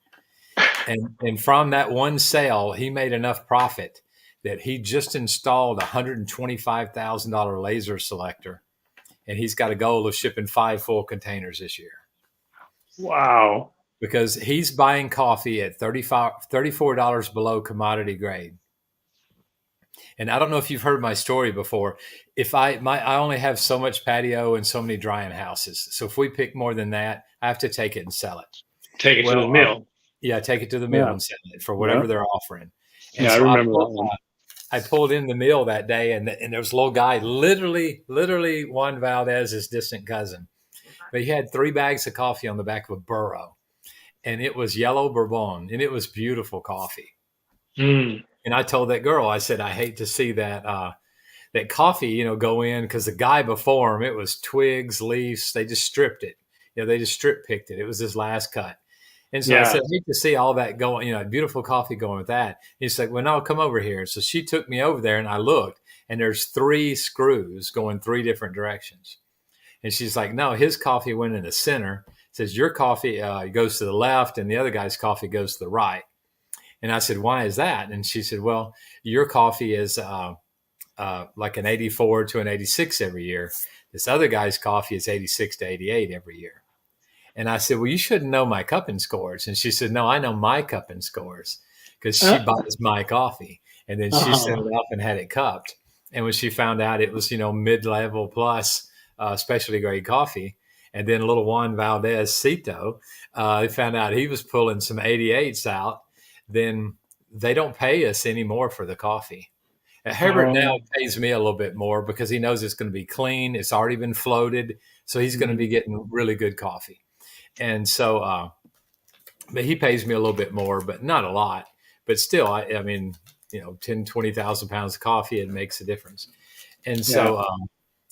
And from that one sale, he made enough profit that he just installed a $125,000 laser selector, and he's got a goal of shipping 5 full containers this year Wow. because he's buying coffee at $34 below commodity grade. And I don't know if you've heard my story before. If I only have so much patio and so many drying houses. So if we pick more than that, I have to take it and sell it. Take it to Well, the mill. yeah, take it to the mill Yeah. and sell it for Yeah. whatever they're offering. And Yeah, I so remember that one. I pulled in the mill that day, and there was a little guy, literally Juan Valdez's distant cousin. But he had 3 bags of coffee on the back of a burro, and it was yellow Bourbon, and it was beautiful coffee. Mm. And I told that girl, I said, I hate to see that coffee, go in because the guy before him, it was twigs, leaves. They just stripped it. They just strip picked it. It was his last cut. And so I Yeah. said, I hate to see all that going, beautiful coffee going with that. And he's like, well, no, come over here. So she took me over there and I looked, and there's 3 screws going 3 different directions. And she's like, no, his coffee went in the center. Says your coffee goes to the left and the other guy's coffee goes to the right. And I said, why is that? And she said, well, your coffee is like an 84 to an 86 every year. This other guy's coffee is 86 to 88 every year. And I said, well, you shouldn't know my cupping scores. And she said, no, I know my cupping scores because she Uh, buys my coffee. And then she sent uh, it off and had it cupped. And when she found out it was, mid-level plus specialty grade coffee, and then little Juan Valdez Cito, they found out he was pulling some 88s out, then they don't pay us anymore for the coffee. Herbert now um, pays me a little bit more because he knows it's going to be clean. It's already been floated. So he's going to be getting really good coffee. And so, but he pays me a little bit more, but not a lot. But still, I mean, 10, 20,000 pounds of coffee, it makes a difference. And yeah. so,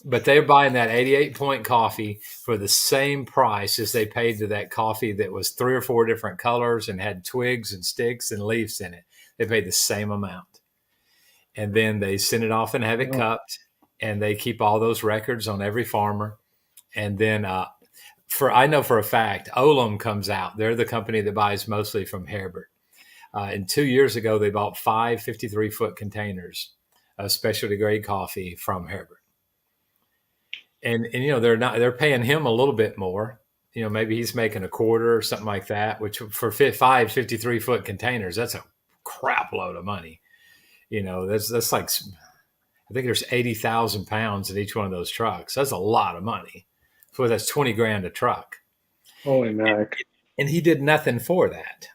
but they're buying that 88-point coffee for the same price as they paid to that coffee that was 3 or 4 different colors and had twigs and sticks and leaves in it. They paid the same amount. And then they send it off and have it Oh, cupped, and they keep all those records on every farmer. And then I know for a fact, Olam comes out. They're the company that buys mostly from Herbert. And 2 years ago, they bought 5 53-foot containers of specialty grade coffee from Herbert. And they're paying him a little bit more. Maybe he's making a quarter or something like that, which for 5 53-foot containers, that's a crap load of money. That's like, I think there's 80,000 pounds in each one of those trucks. That's a lot of money. So that's 20 grand a truck. holy Mac. And he did nothing for that.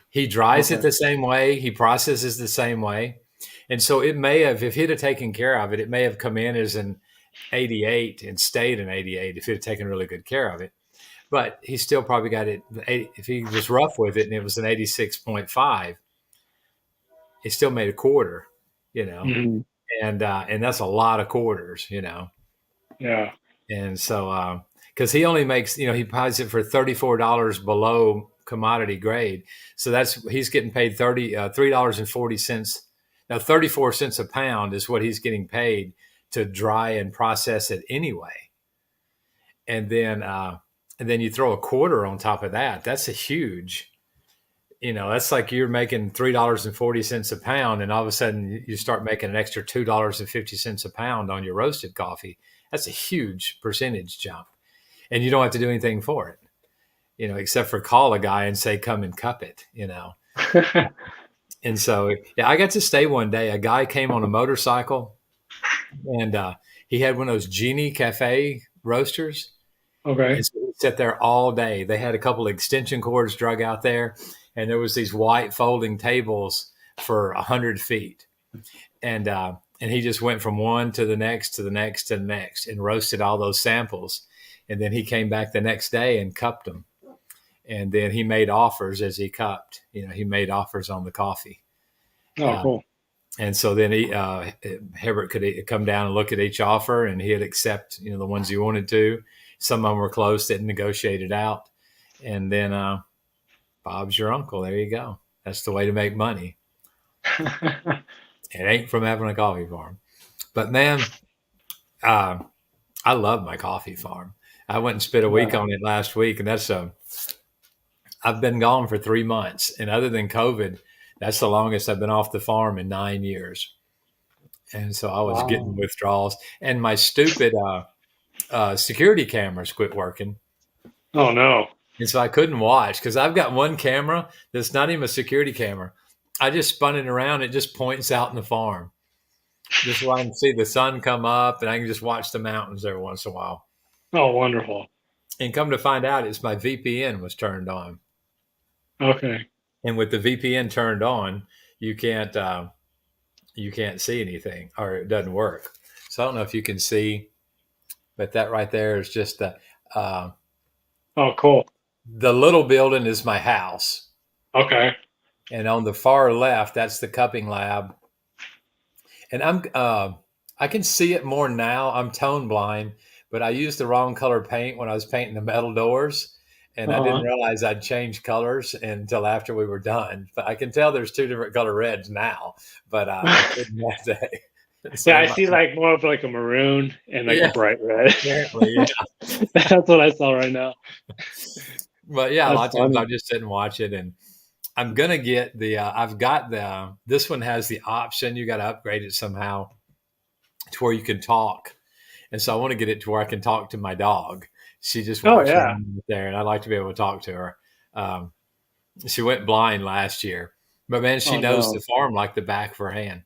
He dries it Okay. the same way. He processes the same way. And so it may have, if he'd have taken care of it, it may have come in as an 88 and stayed an 88 if he'd have taken really good care of it. But he still probably got it, if he was rough with it and it was an 86.5, it still made a quarter, you know. Mhm. And that's a lot of quarters, Yeah. And so, because he only makes, he buys it for $34 below commodity grade, so he's getting paid $3.40. Now, 34 cents a pound is what he's getting paid to dry and process it anyway. And then you throw a quarter on top of that. That's a huge. That's like you're making $3.40 a pound, and all of a sudden you start making an extra $2.50 a pound on your roasted coffee. That's a huge percentage jump, and you don't have to do anything for it, except for call a guy and say, "Come and cup it." And so, yeah, I got to stay one day. A guy came on a motorcycle, and he had one of those Genie Cafe roasters. Okay. And so we sat there all day. They had a couple of extension cords drug out there, and there was these white folding tables for 100 feet. And he just went from one to the next to the next to the next and roasted all those samples. And then he came back the next day and cupped them. And then he made offers as he cupped. He made offers on the coffee. Oh, cool. And so then Herbert could come down and look at each offer, and he'd accept, the ones he wanted to. Some of them were close, didn't negotiate it out. And then Bob's your uncle. There you go. That's the way to make money. It ain't from having a coffee farm. But man, I love my coffee farm. I went and spent a week Yeah. on it last week, and I've been gone for 3 months. And other than COVID, that's the longest I've been off the farm in 9 years. And so I was getting Wow. withdrawals, and my stupid security cameras quit working. Oh no. And so I couldn't watch because I've got one camera that's not even a security camera. I just spun it around. It just points out in the farm. Just so I can see the sun come up, and I can just watch the mountains every once in a while. Oh, wonderful. And come to find out, it's my VPN was turned on. Okay. And with the VPN turned on, you can't see anything, or it doesn't work. So I don't know if you can see, but that right there is just uh, Oh, cool. the little building is my house. Okay. And on the far left, that's the cupping lab. And I can see it more now. I'm tone blind, but I used the wrong color paint when I was painting the metal doors. And I didn't Uh-huh. realize I'd changed colors until after we were done. But I can tell there's two different color reds now, but I couldn't that day. So Yeah, they I might, see like more of like a maroon and like a yeah, bright red. apparently, yeah. That's what I saw right now. But yeah, a That's lot of times I funny. just sit and watch it, and I'm gonna get I've got this one has the option. You got to upgrade it somehow to where you can talk, and so I want to get it to where I can talk to my dog. She just Oh walks yeah. around there, and I'd like to be able to talk to her. Um, she went blind last year, but man, she Oh knows the no. farm like the back of her hand.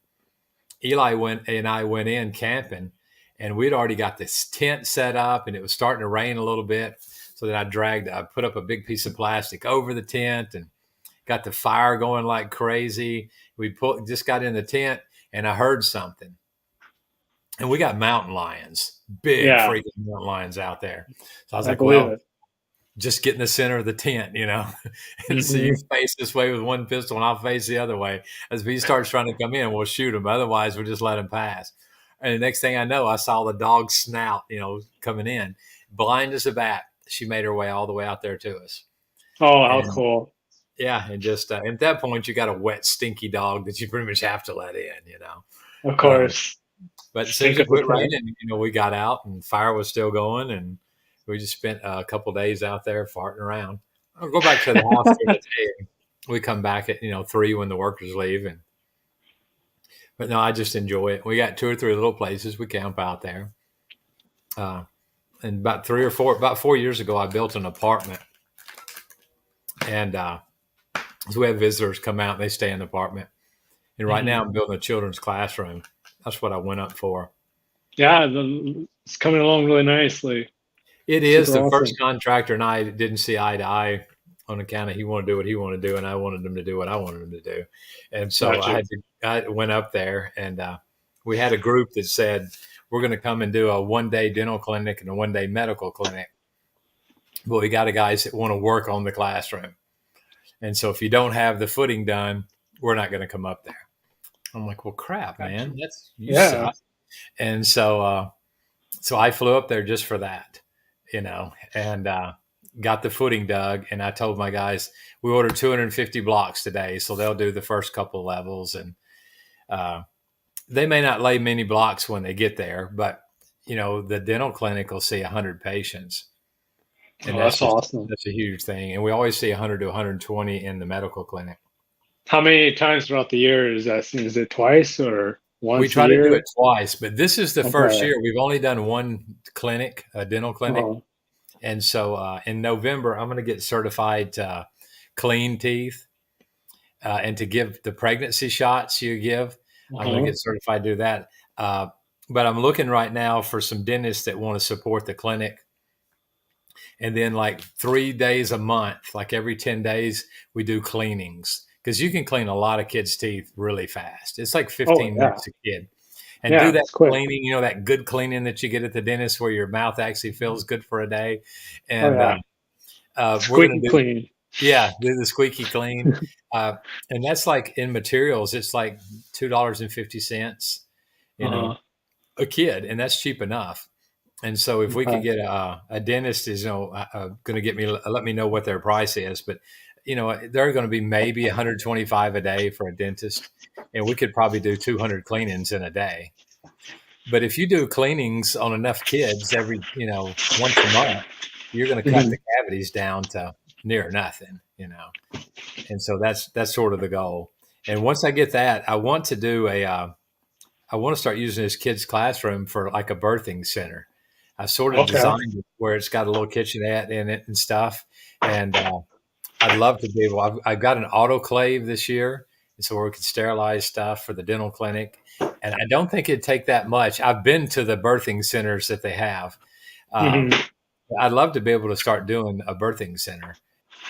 Eli went and I went in camping, and we'd already got this tent set up, and it was starting to rain a little bit. So then I put up a big piece of plastic over the tent and got the fire going like crazy. Just got in the tent, and I heard something. And we got mountain lions, big Yeah, freaking mountain lions out there. So I was I like, believe well, it. just get in the center of the tent, and so you Hmm. face this way with one pistol and I'll face the other way. As if he starts trying to come in, we'll shoot him. Otherwise, we'll just let him pass. And the next thing I know, I saw the dog's snout, coming in, blind as a bat. She made her way all the way out there to us. Oh, how And cool. yeah, and just at that point, you got a wet, stinky dog that you pretty much have to let in. Of Um, course. but as soon as Stink it of the quit tent. raining, we got out and fire was still going, and we just spent a couple days out there farting around. I'll go back to the house during the day. And we come back at 3 when the workers leave, but no, I just enjoy it. We got 2 or 3 little places we camp out there. Uh, and about 4 years ago, I built an apartment, and so we have visitors come out and they stay in the apartment. And right now, Mhm. I'm building a children's classroom. That's what I went up for. Yeah, it's coming along really nicely. It is Super the first awesome. contractor and I didn't see eye to eye on account of he wanted to do what he wanted to do, and I wanted him to do what I wanted him to do. And so Gotcha. I went up there, and we had a group that said we're going to come and do a 1 day dental clinic and a 1 day medical clinic. But we got a guys that want to work on the classroom, and so if you don't have the footing done, we're not going to come up there. I'm like, well, crap, Gotcha. man, you Yeah. suck. And so I flew up there just for that, and got the footing dug. And I told my guys, we ordered 250 blocks today, so they'll do the first couple levels. And uh, they may not lay many blocks when they get there, but the dental clinic will see 100 patients, and Oh, that's awesome. that's a huge thing. And we always see 100 to 120 in the medical clinic. How many times throughout the year is that? Is it twice or We once a try to do it year? twice, but this is the first Okay. year we've only done one clinic, a dental clinic. Uh-huh. And so in November, I'm going to get certified to clean teeth and to give the pregnancy shots you give. I'm going to Uh-huh. get certified to do that. Uh, but I'm looking right now for some dentists that want to support the clinic. And then, like 3 days a month, like every 10 days, we do cleanings because you can clean a lot of kids' teeth really fast. It's like Oh 15 yeah. minutes a kid. And do Yeah, that it's quick. cleaning, that good cleaning that you get at the dentist where your mouth actually feels good for a day. Oh And yeah. we're going Squeaky to do, clean. yeah, do the squeaky clean. Uh, and that's like in materials, it's like $2.50, you know, Uh-huh. a kid, and that's cheap enough. And so if we could Okay. get a dentist is, going to let me know what their price is, but they're going to be maybe 125 a day for a dentist, and we could probably do 200 cleanings in a day. But if you do cleanings on enough kids once a month, you're going to cut the Mhm. cavities down to near nothing. And so that's sort of the goal. And once I get that, I want to start using this kid's classroom for like a birthing center. I sort of Okay. designed it where it's got a little kitchenette in it and stuff. And I'd love to be able. I've got an autoclave this year, and so where we can sterilize stuff for the dental clinic. And I don't think it'd take that much. I've been to the birthing centers that they have. Uh, Mhm. I'd love to be able to start doing a birthing center.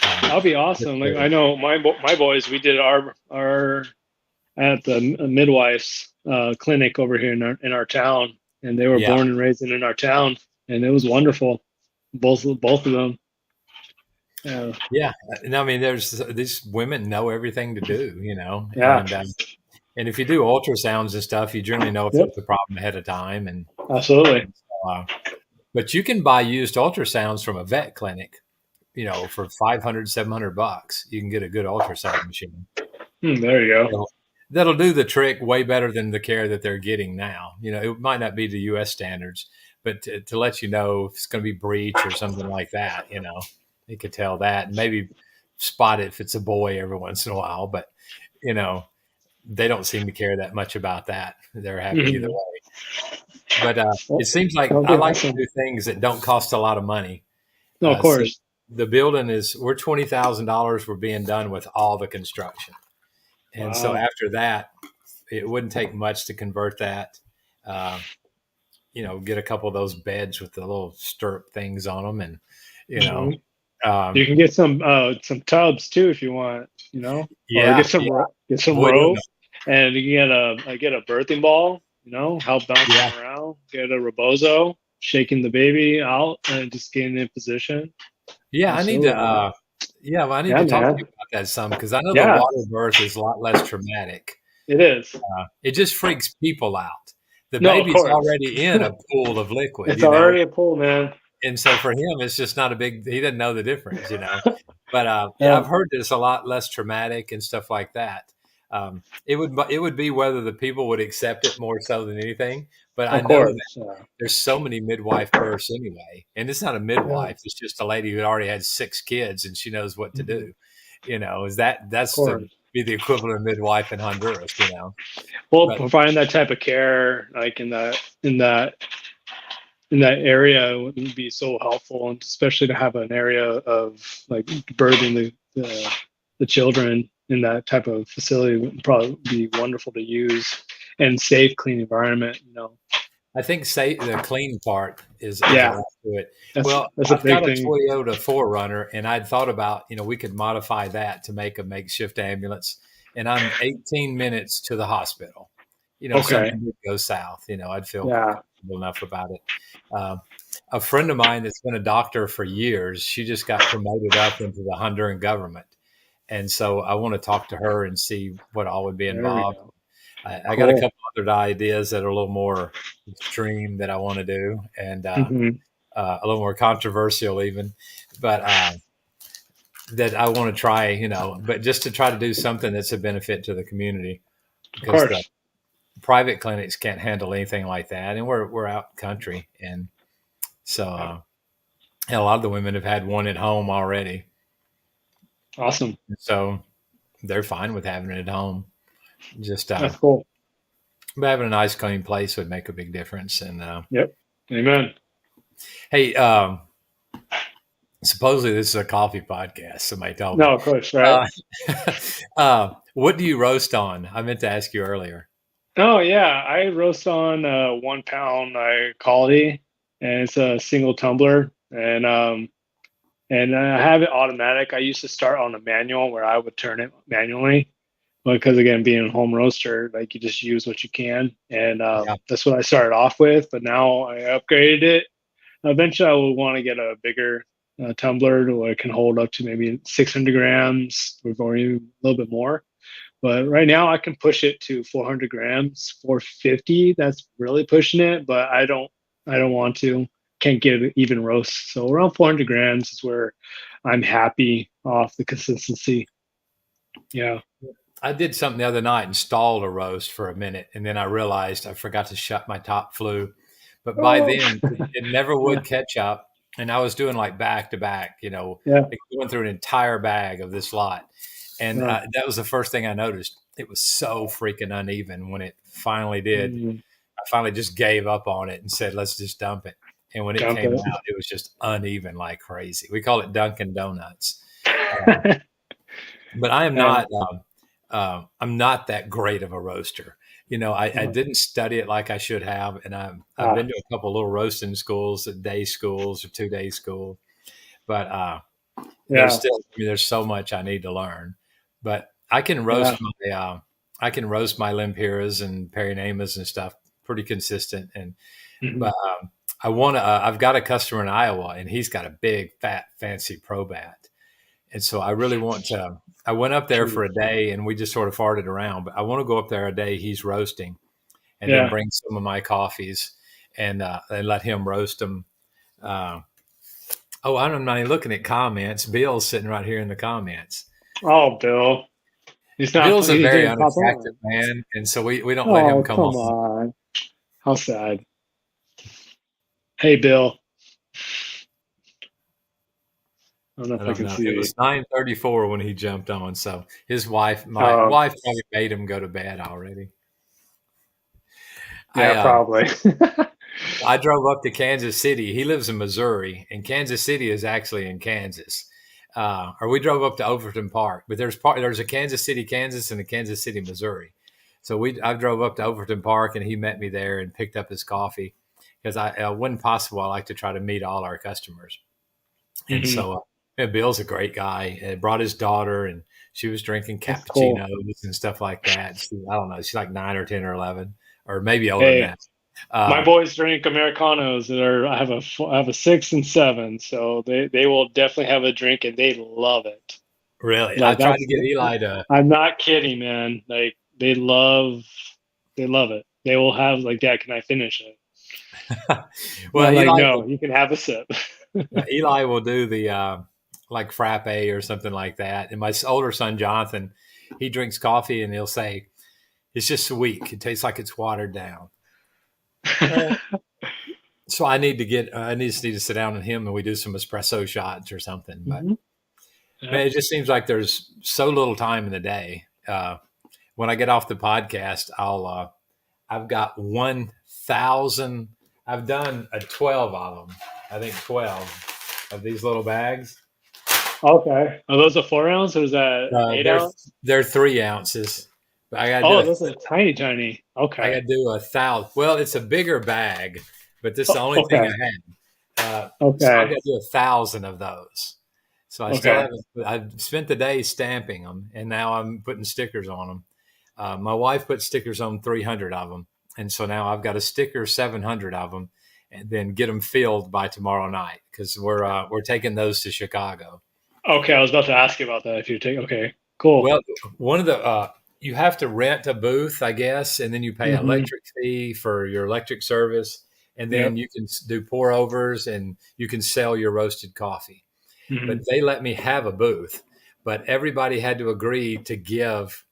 Um, That'll be just awesome. Like to- I know my boys, we did our at the midwife's clinic over here in our town, and they were yeah, born and raised in our town, and it was wonderful. Both of them. Yeah. yeah. And I mean, there's these women know everything to do, Yeah. and if you do ultrasounds and stuff, you generally know if Yep. there's a problem ahead of time. And, Absolutely. and so, But you can buy used ultrasounds from a vet clinic, for 500, $700. You can get a good ultrasound machine. There you go. That'll do the trick way better than the care that they're getting now. It might not be to U.S. standards, but to let you know if it's going to be breech or something like that, it could tell that, and maybe spot it if it's a boy every once in a while. But they don't seem to care that much about that. They're happy either way. But it seems like I like to do things that don't cost a lot of money. No, of course. So the building we're $20,000. We're being done with all the construction. And so after that, it wouldn't take much to convert that. Get a couple of those beds with the little stirrup things on them, and you can get some tubs too if you want. Or get some rope, and you can get a birthing ball. Help bounce them around. Get a rebozo, shaking the baby out, and just getting in position. Yeah, I need to. I need to talk to you about that some, because I know the water birth is a lot less traumatic. It is. It just freaks people out. The baby's already in a pool of liquid. It's already a pool, man. And so for him, it's just not a big. He doesn't know the difference, But I've heard that it's a lot less traumatic and stuff like that. It would be whether the people would accept it more so than anything. But I know that there's so many midwife births anyway, and it's not a midwife; it's just a lady who already had 6 kids and she knows what to do. That's be the equivalent of midwife in Honduras. Well, providing that type of care, like in that area, would be so helpful, and especially to have an area of like birthing the children in that type of facility would probably be wonderful to use, and safe, clean environment. I think the clean part is to it. I've got a Toyota 4Runner, and I'd thought about, we could modify that to make a makeshift ambulance, and I'm 18 minutes to the hospital. Something would go south, I'd feel comfortable enough about it. A friend of mine that's been a doctor for years, she just got promoted up into the Honduran government. And so I want to talk to her and see what all would be involved. I got a couple other ideas that are a little more extreme that I want to do, and a little more controversial even, but that I want to try, but just to try to do something that's a benefit to the community, because the private clinics can't handle anything like that. And we're out country. And so a lot of the women have had one at home already. Awesome. So they're fine with having it at home. Just that's cool. But having a nice clean place would make a big difference. And yep. Amen. Hey, supposedly this is a coffee podcast. Somebody told me. No, of course, right. What do you roast on? I meant to ask you earlier. Oh yeah, I roast on 1 pound quality, and it's a single tumbler, and I have it automatic. I used to start on a manual where I would turn it manually, because again, being a home roaster, like you just use what you can, and that's what I started off with. But now I upgraded it. Eventually, I will want to get a bigger tumbler where it can hold up to maybe 600 grams or even a little bit more. But right now I can push it to 400 grams, 450. That's really pushing it, but I don't want to. Can't get it even roast. So around 400 grams is where I'm happy off the consistency. Yeah. I did something the other night, installed a roast for a minute, and then I realized I forgot to shut my top flue. But by then it never would catch up. And I was doing like back to back, going through an entire bag of this lot. And that was the first thing I noticed. It was so freaking uneven when it finally did. I finally just gave up on it and said, let's just dump it. And when it came out, it was just uneven like crazy. We call it Dunkin' Donuts. But I am not, I'm not that great of a roaster. I didn't study it like I should have. And I've been to a couple of little roasting schools, day schools or 2-day school. But there's so much I need to learn. But I can roast my lempiras and perinamas and stuff pretty consistent. And but I've got a customer in Iowa, and he's got a big fat fancy Probat, and so I really want to. I went up there for a day, and we just sort of farted around. But I want to go up there a day he's roasting, and then bring some of my coffees and let him roast them. Uh, oh, I'm not even looking at comments. Bill's sitting right here in the comments. Oh, Bill. Bill's a He very didn't pop unattractive on. man, and so we don't let him Oh, come come on. on. How sad. Hey, Bill. I don't know I if I don't can know. It see. was 9:34 when he jumped on. So his wife, my Oh, wife, probably made him go to bed already. I yeah, probably. I drove up to Kansas City. He lives in Missouri, and Kansas City is actually in Kansas. Or we drove up to Overton Park, but there's a Kansas City, Kansas, and a Kansas City, Missouri. So I drove up to Overton Park, and he met me there and picked up his coffee because when possible, I like to try to meet all our customers. And Hmm. so Bill's a great guy. Brought his daughter, and she was drinking That's cool. cappuccinos and stuff like that. I don't know. She's like 9 or 10 or 11, or maybe older than Hey, that. my Uh, boys drink Americanos that are, I have a 6 and 7, so they will definitely have a drink and they love it. Really, I Like tried to get Eli to. I'm not kidding, man. Like they love it. They will have like, Dad, can I finish it? And Well, I'm like, no, you can have a sip. Eli will do the like frappe or something like that. And my older son Jonathan, he drinks coffee and he'll say it's just weak. It tastes like it's watered down. Uh, so I just need to sit down with him and we do some espresso shots or something. But Hmm. Yeah. man, it just seems like there's so little time in the day. When I get off the podcast, I've got 1,000. I've done 12 of them. I think 12 of these little bags. Okay. Are those a 4 ounce or is that Uh, 8 ounce? they're 3 ounces. But Oh, those are tiny, tiny. I Okay. got to do 1,000. Well, it's a bigger bag, but this is the Oh, only thing okay. I had. So I've Okay. got to do 1,000 of those. So I still Okay. haven't. I spent the day stamping them, and now I'm putting stickers on them. My wife put stickers on 300 of them, and so now I've got to sticker 700 of them, and then get them filled by tomorrow night because we're taking those to Chicago. Okay. I was about to ask you about that if you take. Okay. Cool. Well, one of the you have to rent a booth, I guess, and then you pay an Hmm. electric fee for your electric service, and then Yep. you can do pour overs and you can sell your roasted coffee. But Hmm. they let me have a booth, but everybody had to agree to give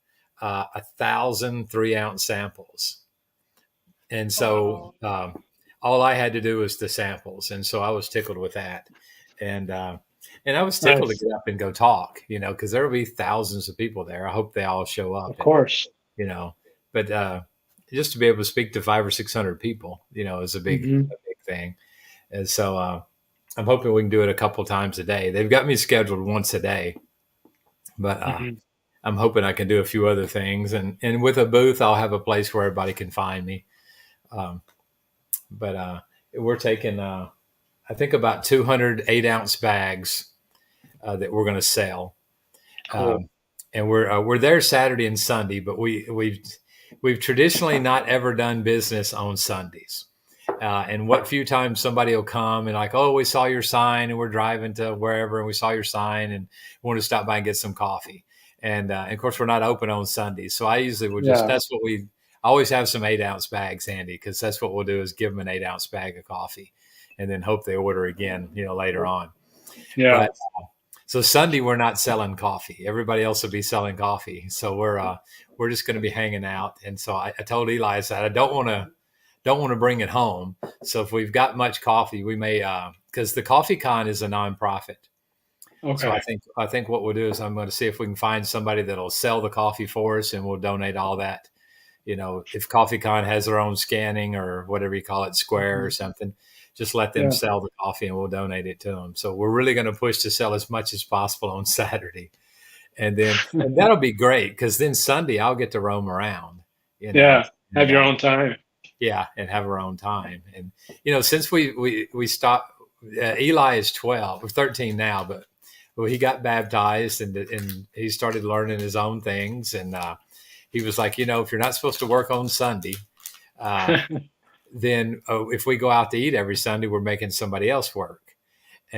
1,000 3 ounce samples, and so Wow. all I had to do was the samples, and so I was tickled with that, and and I was tickled to Nice. get up and go talk, because there will be thousands of people there. I hope they all show Of up, and course. you know, but just to be able to speak to 500 or 600 people, is Hmm. a big thing, and so I'm hoping we can do it a couple times a day. They've got me scheduled once a day, but Hmm. I'm hoping I can do a few other things, and with a booth, I'll have a place where everybody can find me. Um, but we're taking I think about 200 8 ounce bags that we're going to sell, Cool. um, and we're there Saturday and Sunday, but we've traditionally not ever done business on Sundays. And what few times somebody will come and like, oh, we saw your sign and we're driving to wherever and we saw your sign and want to stop by and get some coffee. And of course, we're not open on Sundays. So I usually will Yeah. that's what we always have some 8 ounce bags handy because that's what we'll do is give them an 8 ounce bag of coffee and then hope they order again, later on. Yeah. But so Sunday we're not selling coffee. Everybody else will be selling coffee. So we're just going to be hanging out. And so I told Eli, I said, I don't want to bring it home. So if we've got much coffee, we may because the Coffee Con is a nonprofit. So Okay. I think what we'll do is I'm going to see if we can find somebody that'll sell the coffee for us, and we'll donate all that. If Coffee Con has their own scanning or whatever you call it, Square or Hmm. something, just let them Yeah. sell the coffee, and we'll donate it to them. So we're really going to push to sell as much as possible on Saturday, and that'll be great because then Sunday I'll get to roam around, you know, Yeah. and Have your own time. yeah, and have our own time. And since we stopped, Eli is 12 or 13 now, but well, he got baptized and he started learning his own things. And he was like, if you're not supposed to work on Sunday, uh, then if we go out to eat every Sunday, we're making somebody else work.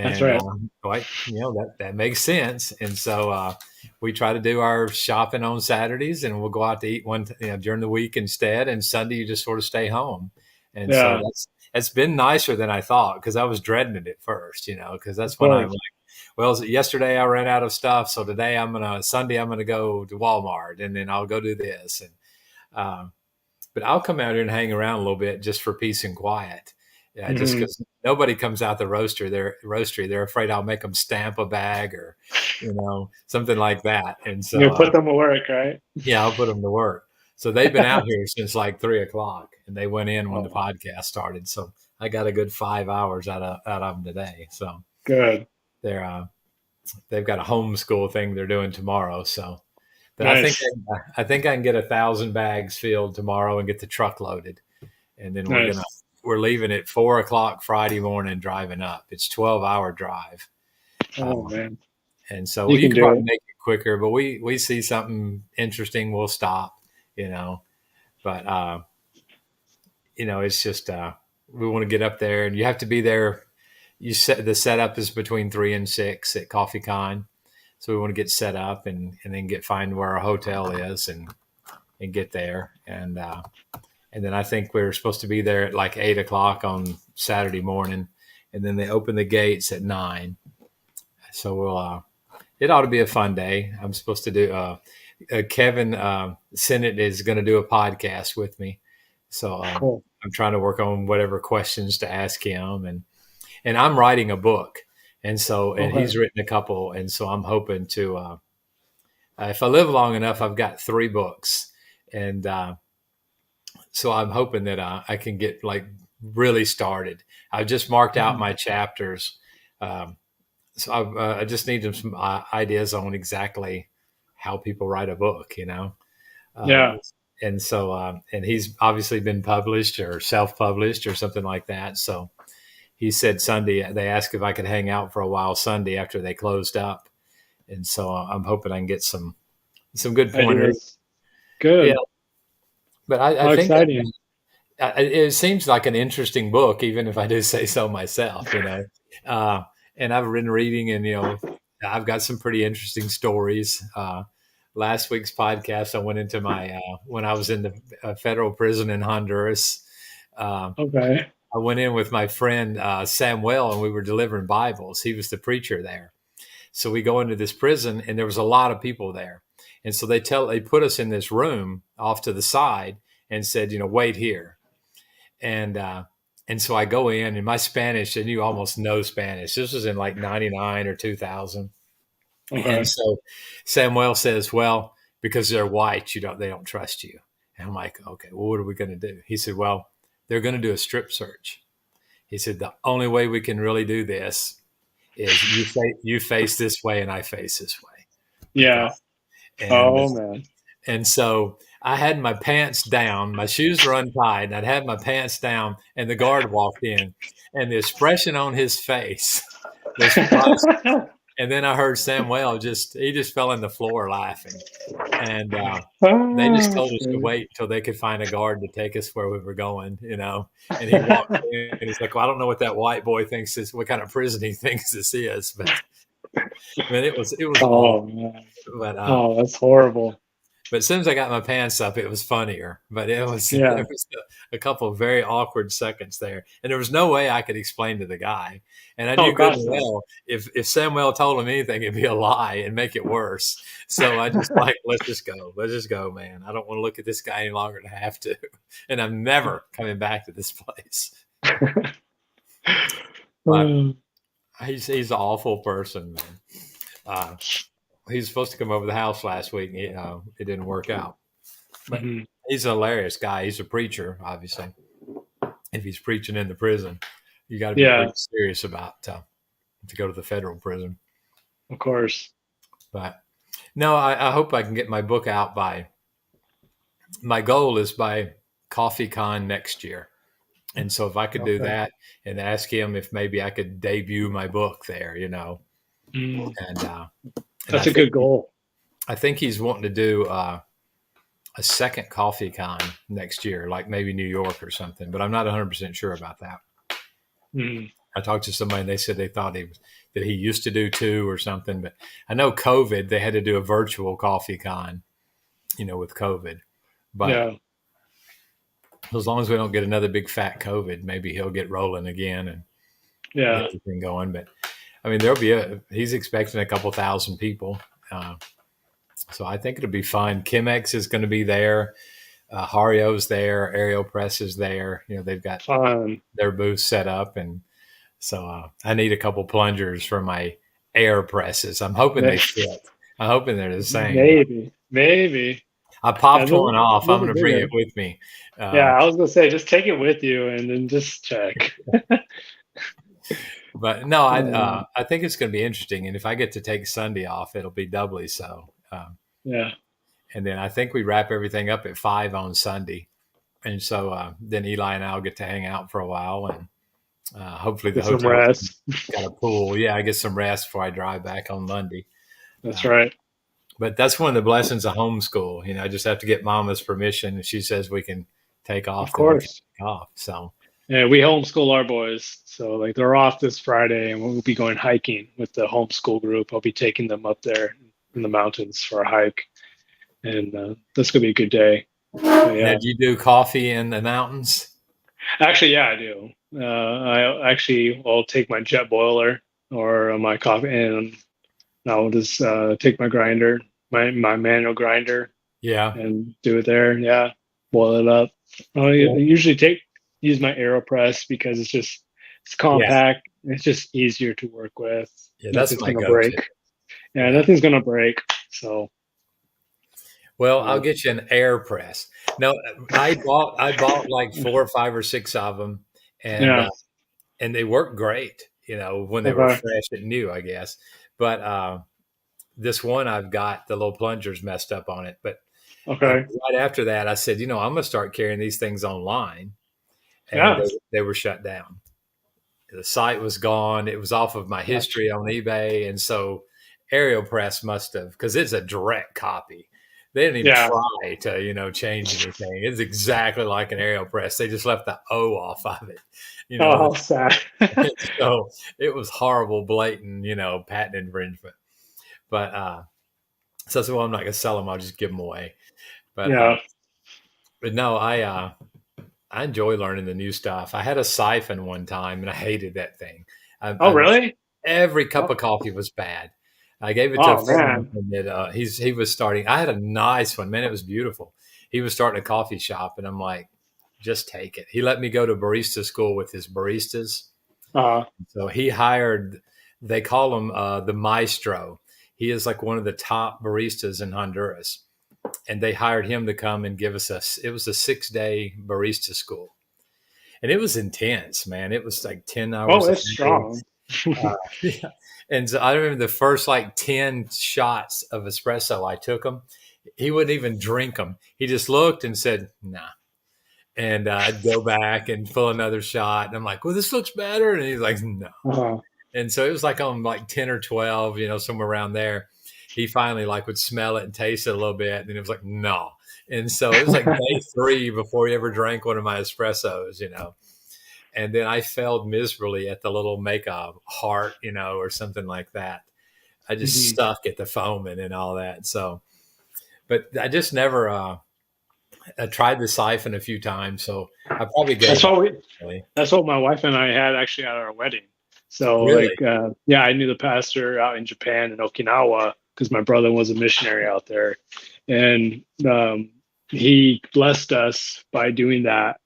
That's And right. like that makes sense. And so we try to do our shopping on Saturdays, and we'll go out to eat during the week instead. And Sunday you just sort of stay home. And so Yeah. it's been nicer than I thought because I was dreading it at first, because Of that's when I'm course. like, well, yesterday I ran out of stuff, so today Sunday I'm gonna go to Walmart and then I'll go do this, and but I'll come out here and hang around a little bit just for peace and quiet. Yeah, just Hmm. because nobody comes out the roastery, they're afraid I'll make them stamp a bag or, something like that. And so, You put them to work, right? yeah, I'll put them to work. So they've been out here since like 3 o'clock, and they went in when the Oh, podcast started. So I got a good 5 hours out of them today. So good. they're they've got a homeschool thing they're doing tomorrow. So, but Nice. I think I can get 1,000 bags filled tomorrow and get the truck loaded, and then Nice. we're leaving at 4 o'clock Friday morning, driving up. It's 12-hour drive, Oh man, and so you you can could do probably it. make it quicker. But we see something interesting, we'll stop. You know, but it's just we want to get up there, and you have to be there. The setup is between 3 and 6 at Coffee Con, so we want to get set up and then find where our hotel is and get there, and then I think we're supposed to be there at like 8 o'clock on Saturday morning, and then they open the gates at 9. So it ought to be a fun day. I'm supposed to do. Kevin Sennett is going to do a podcast with me, so Cool. I'm trying to work on whatever questions to ask him, and I'm writing a book, and Okay. he's written a couple, and so I'm hoping to. If I live long enough, I've got 3 books, and so I'm hoping that I can get like really started. I've just marked out Mhm. my chapters, um, so I just need some ideas on exactly how people write a book, uh, Yeah. and so and he's obviously been published or self-published or something like that. So he said Sunday they asked if I could hang out for a while Sunday after they closed up, and so I'm hoping I can get some good pointers. Ideas. Yeah, Good. but I How think exciting. it seems like an interesting book, even if I do say so myself. Uh, and I've been reading, and I've got some pretty interesting stories. Last week's podcast, I went into my when I was in the federal prison in Honduras. Uh, Okay. I went in with my friend Samuel, and we were delivering Bibles. He was the preacher there. So we go into this prison, and there was a lot of people there. And so they put us in this room off to the side and said, wait here. And and so I go in, and my Spanish, and you almost know Spanish. This was in like 99 or 2000. And Okay. so Samuel says, well, because they're white, they don't trust you. And I'm like, okay, well, what are we going to do? He said, well, they're going to do a strip search. He said, the only way we can really do this is you face this way and I face this way. Okay. Yeah. And Oh man. And so I had my pants down, my shoes were untied, and I'd had my pants down, and the guard walked in, and the expression on his face was priceless. And then I heard Samuel he just fell on the floor laughing. And they just Ah, told us to wait until they could find a guard to take us where we were going. And he walked in, and he's like, well, I don't know what that white boy what kind of prison he thinks this is. But I mean, it was oh awful. man. But Oh, that's horrible. But as soon as I got my pants up, it was funnier. But it was there Yeah. was a couple of very awkward seconds there, and there was no way I could explain to the guy. And I Oh knew good gosh, and no. well if Samuel told him anything, it'd be a lie and make it worse. So I just like let's just go, man. I don't want to look at this guy any longer than I have to, and I'm never coming back to this place. But Um, he's an awful person, man. Uh, he was supposed to come over the house last week. It didn't work out. But mhm. he's a hilarious guy. He's a preacher, obviously. If he's preaching in the prison, you got to be Yeah, pretty serious about to go to the federal prison. of course. But no, I hope I can get my book out my goal is by Coffee Con next year. And so if I could do Okay. that and ask him if maybe I could debut my book there, Mm, and that's a good goal. I think he's wanting to do a second Coffee Con next year, like maybe New York or something, but I'm not 100% sure about that. Mm, I talked to somebody and they said they thought that he used to do 2 or something, but I know COVID, they had to do a virtual Coffee Con, with COVID, but yeah. as long as we don't get another big fat COVID, maybe he'll get rolling again and get Yeah. everything going. But I mean, he's expecting a couple thousand people. Uh, so I think it'll be fun. Chemex is going to be there. Hario's there. AeroPress is there. They've got Fun. their booth set up. And so I need a couple plungers for my air presses. I'm hoping they fit. I'm hoping they're the same. Maybe. I Yeah, popped they're one a off. I'm little going to bring bigger. it with me. Yeah, Um, I was gonna say just take it with you and then just check. but no, Um, I think it's going to be interesting. And if I get to take Sunday off, it'll be doubly so. yeah, And then I think we wrap everything up at 5 on Sunday. And so then Eli and I will get to hang out for a while. And hopefully the get some hotel's rest. got a pool. Yeah, I get some rest before I drive back on Monday. That's Uh, right. but that's one of the blessings of homeschool. I just have to get mama's permission. If she says we can take Of off, then we can course. take off. So, Yeah, we homeschool our boys. So like they're off this Friday and we'll be going hiking with the homeschool group. I'll be taking them up there in the mountains for a hike. And that's gonna be a good day. But now yeah. do you do coffee in the mountains? Actually, yeah, I do. I actually will take my jet boiler or my coffee and I'll just take my grinder, my manual grinder Yeah. and do it there. Yeah. Boil it up. I Cool. usually use my AeroPress because it's Yeah. compact. It's just easier to work with. Yeah. That's Nothing's my gonna go to. break. Yeah, Yeah. nothing's gonna break. So Well, I'll yeah. get you an air press. No, I bought like 4 or 5 or 6 of them, and Yeah. they work great. When they were Okay. fresh and new, I guess. But this one I've got the little plungers messed up on it. But Okay. right after that, I said, I'm going to start carrying these things online, and Yeah. they were shut down. The site was gone. It was off of my Gotcha. history on eBay, and so AeroPress must have, because it's a direct copy. They didn't even Yeah. try to change anything. It's exactly like an AeroPress. They just left the O off of it. You Oh, know, how sad. so it was horrible, blatant, patent infringement. But so I said, well, I'm not going to sell them. I'll just give them away. But Yeah. no, I enjoy learning the new stuff. I had a siphon one time, and I hated that thing. Oh, I really? Every cup Oh, of coffee was bad. I gave it to a oh friend man. that he was starting. I had a nice one, man. It was beautiful. He was starting a coffee shop, and I'm like, just take it. He let me go to barista school with his baristas. Uh, So he hired. They call him the maestro. He is like one of the top baristas in Honduras, and they hired him to come and give us It was a 6-day barista school, and it was intense, man. It was like 10 hours oh, a it's day. strong. Yeah. And so I remember the first like 10 shots of espresso, I took them. He wouldn't even drink them. He just looked and said, nah. And I'd go back and fill another shot. And I'm like, well, this looks better. And he's like, no. Uh-huh. And so it was like on like 10 or 12, somewhere around there. He finally like would smell it and taste it a little bit. And it was like, no. And so it was like day 3 before he ever drank one of my espressos. And then I failed miserably at the little make a heart, or something like that. I just Mhm. suck at the foaming and all that. So, but I just never, I tried the siphon a few times. So I probably That's gave up. what we. Really. That's what my wife and I had actually at our wedding. So Really? like, yeah, I knew the pastor out in Japan in Okinawa because my brother was a missionary out there, and he blessed us by doing that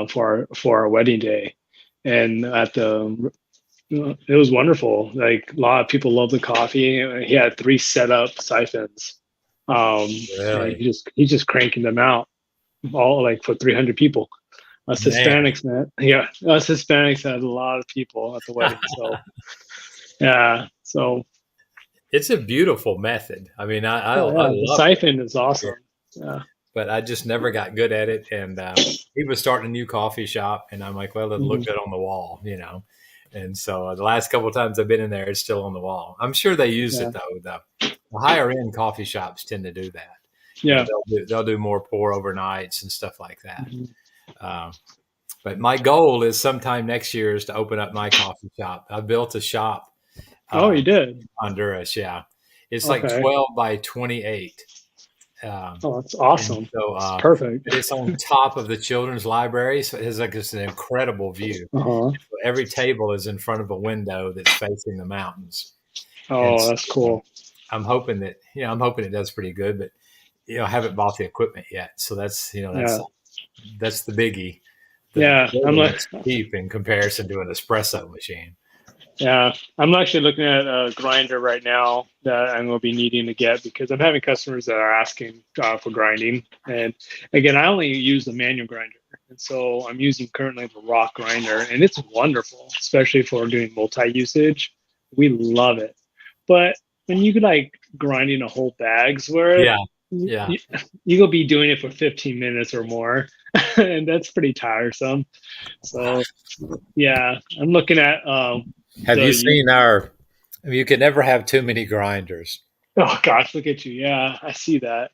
for our wedding day, and at the it was wonderful. Like a lot of people love the coffee. He had 3 setup siphons, and Really? he's just cranking them out all like for 300 people. Us Man, Hispanics, man. Yeah, us Hispanics had a lot of people at the wedding. So yeah, so it's a beautiful method. I mean, I oh yeah, the love siphon is it, awesome. Yeah. but I just never got good at it. And he was starting a new coffee shop, and I'm like, well, it Mhm. looked good on the wall. And so the last couple of times I've been in there, it's still on the wall. I'm sure they use Yeah. it though. The higher end coffee shops tend to do that. Yeah. They'll do more pour overnights and stuff like that. Mhm. Uh, but my goal is sometime next year is to open up my coffee shop. I built a shop Oh, uh, you did. in Honduras. Yeah, it's like Okay. 12 by 28, Oh, that's And awesome. so It's perfect. it's on top of the children's library, so it has like this an incredible view. Uh-huh. So every table is in front of a window that's facing the mountains, and Oh, so, that's cool. I'm hoping that I'm hoping it does pretty good, but I haven't bought the equipment yet, so Yeah. that's the biggie. The Yeah. I'm building like, looks cheap in comparison to an espresso machine. yeah, I'm actually looking at a grinder right now that I'm going to be needing to get because I'm having customers that are asking for grinding. And again, I only use the manual grinder. And so I'm using currently the rock grinder, and it's wonderful, especially for doing multi usage. We love it. But when you could like grinding a whole bag's worth, Yeah, you, yeah. you, you'll be doing it for 15 minutes or more. And that's pretty tiresome. So, yeah, I'm looking at Have you the seen our? You can never have too many grinders. oh gosh, look at you. Yeah, I see that.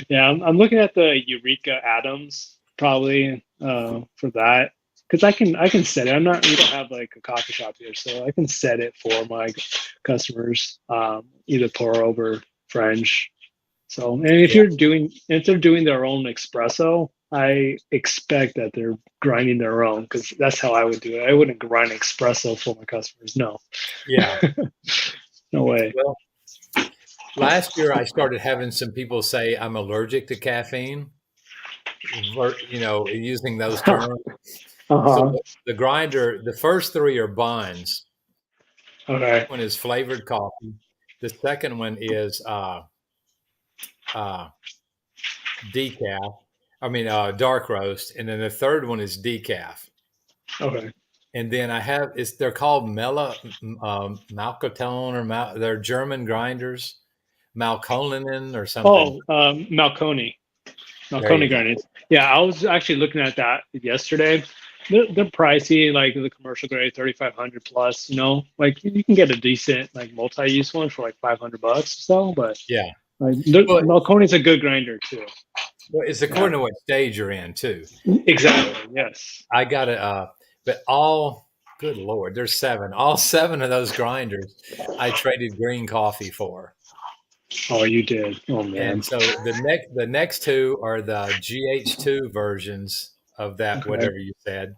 Yeah, I'm looking at the Eureka Atoms probably for that because I can set it. We don't have like a coffee shop here, so I can set it for my customers, either pour over French. So, and Yeah, if they're doing their own espresso, I expect that they're grinding their own because that's how I would do it. I wouldn't grind espresso for my customers. No, yeah. no way. Well, last year I started having some people say I'm allergic to caffeine. Using those terms. So Uh-huh. the grinder, the first three are buns. Okay. One is flavored coffee. The second one is uh, decaf. I mean, dark roast, and then the third one is decaf. Okay. And then they're called Malcotone they're German grinders, Malkolinen or something. Oh, Malconi. There Malconi you go. grindings. Yeah, I was actually looking at that yesterday. They're pricey, like the commercial grade, 3,500 plus. Like you can get a decent like multi-use one for like $500 or so. But Yeah. like Well, Malconi's a good grinder too. it's Yeah, according to what stage you're in too. exactly. Yes. I got it. But good Lord, there's seven. All seven of those grinders I traded green coffee for. Oh, you did. Oh And man. so the next two are the GH2 versions of that, Okay. whatever you said.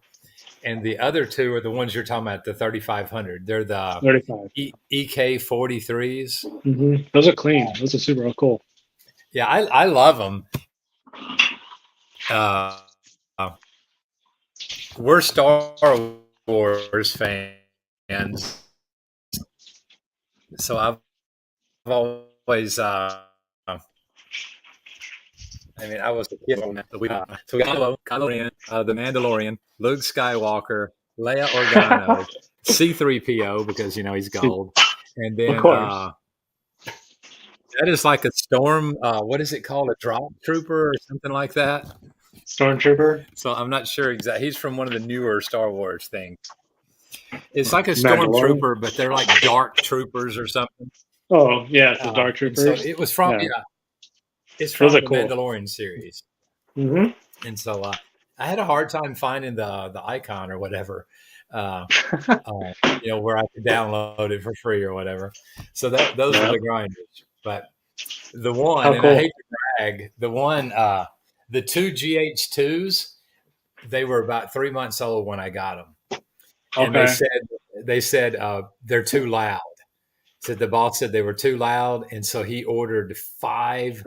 And the other two are the ones you're talking about, the 3500. They're the 35. EK43s. Those are clean. Those are super cool. Yeah, I love them. Uh, we're Star Wars fans, so I've always. I mean, I was a kid on that. So we got Kylo Ren, the Mandalorian, Luke Skywalker, Leia Organa, C3PO because he's See, gold, and of then course. that is like a storm. What is it called? A drop trooper or something like that. Stormtrooper. So I'm not sure exactly. He's from one of the newer Star Wars things. It's like a Mandalorian. stormtrooper, but they're like dark troopers or something. Oh yeah, it's the Dark And so Troopers. it was from Yeah, it's those from are the cool. Mandalorian series. Hmm. And so I had a hard time finding the icon or whatever, uh, where I could download it for free or whatever. So those are Yeah. the grinders. But the one, How and I cool. hate to brag, the two GH2s, they were about 3 months old when I got them, and they Okay. said they're too loud. Said the boss said they were too loud, and so he ordered five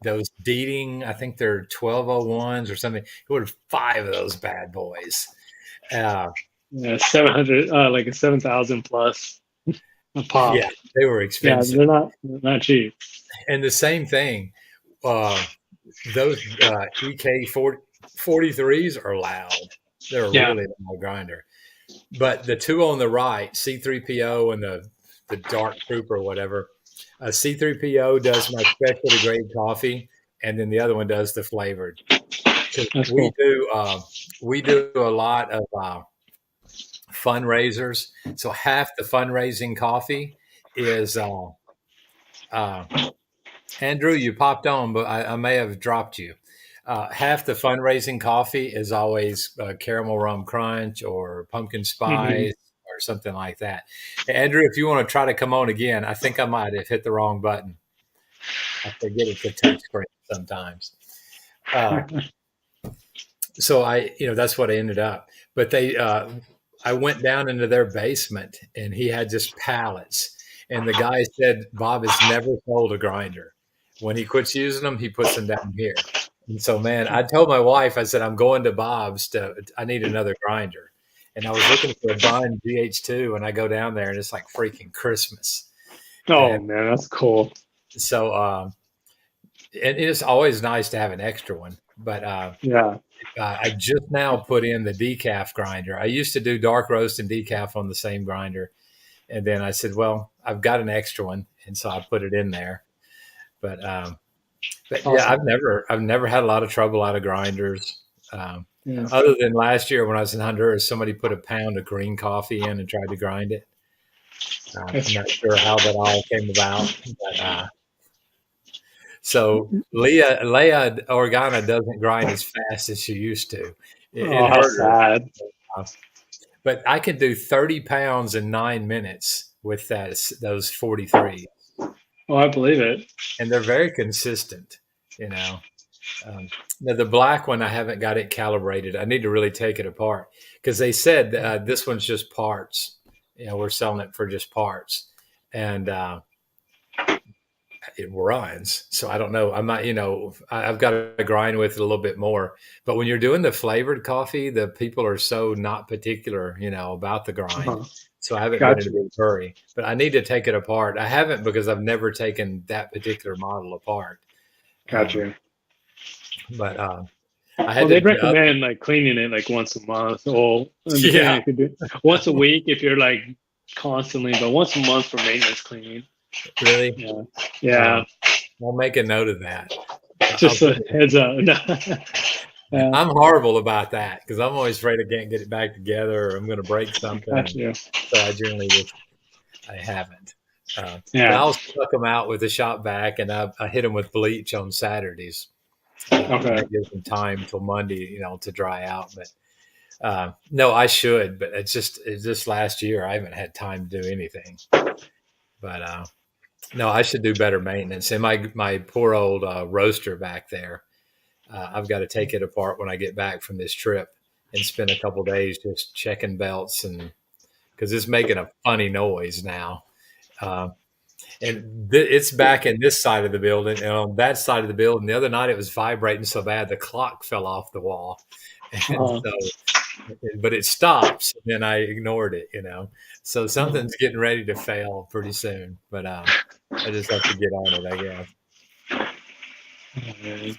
those Deating, I think they're 1201s or something. He ordered five of those bad boys. Uh, Yeah, 700, like a 7,000 plus a pop. yeah, they were Yeah, expensive. they're not cheap. And the same thing, uh, those EK 43s are loud. They're a Yeah. really loud grinder. But the two on the right, C3PO and the Dark Troop or whatever, C3PO does my specialty grade coffee, and then the other one does the flavored. Because That's cool. we do a lot of fundraisers. So half the fundraising coffee is uh, Andrew. You popped on, but I may have dropped you. Half the fundraising coffee is always caramel rum crunch or pumpkin Hmm. spice or something like that. Andrew, if you want to try to come on again, I think I might have hit the wrong button. I forget it's a touch screen sometimes. So that's what I ended up. But I went down into their basement and he had just pallets. And the guy said, Bob has never sold a grinder. When he quits using them, he puts them down here. And so, man, I told my wife, I said, I'm going to Bob's I need another grinder. And I was looking for a Bond GH2 and I go down there and it's like freaking Christmas. Oh And man, that's cool. so, it is always nice to have an extra one, but, Yeah. I just now put in the decaf grinder. I used to do dark roast and decaf on the same grinder. And then I said, well, I've got an extra one. And so I put it in there. But Awesome. yeah, I've never had a lot of trouble out of grinders. Yeah. Other than last year when I was in Honduras, somebody put a pound of green coffee in and tried to grind it. I'm not sure how that all came about. But, so Leah Organa doesn't grind as fast as she used to. It how hurt her. sad. But I could do 30 pounds in 9 minutes with those 43. Oh, I believe it. And they're very consistent, Now the black one, I haven't got it calibrated. I need to really take it apart because they said this one's just parts. We're selling it for just parts. And it runs. So I don't know. I'm not, I've got to grind with it a little bit more. But when you're doing the flavored coffee, the people are so not particular, about the grind. Uh-huh. So I haven't been in a big hurry. But I need to take it apart. I haven't because I've never taken that particular model apart. Gotcha. But they'd recommend like cleaning it like once a month. Or yeah, you could do once a week if you're like constantly, but once a month for maintenance cleaning. Really? Yeah. I'll make a note of that. Just a heads up. Yeah. I'm horrible about that because I'm always afraid I can't get it back together or I'm going to break something. Gotcha. So I generally I haven't. But I'll suck them out with the shop vac and I hit them with bleach on Saturdays. Okay. That gives them time till Monday, to dry out. But no, I should. But it's just last year I haven't had time to do anything. But no, I should do better maintenance. And my poor old roaster back there, I've got to take it apart when I get back from this trip and spend a couple of days just checking belts because it's making a funny noise now. And it's back in this side of the building and on that side of the building. The other night it was vibrating so bad the clock fell off the wall. And but it stops and then I ignored it, So something's getting ready to fail pretty soon. But I just have to get on it, I guess.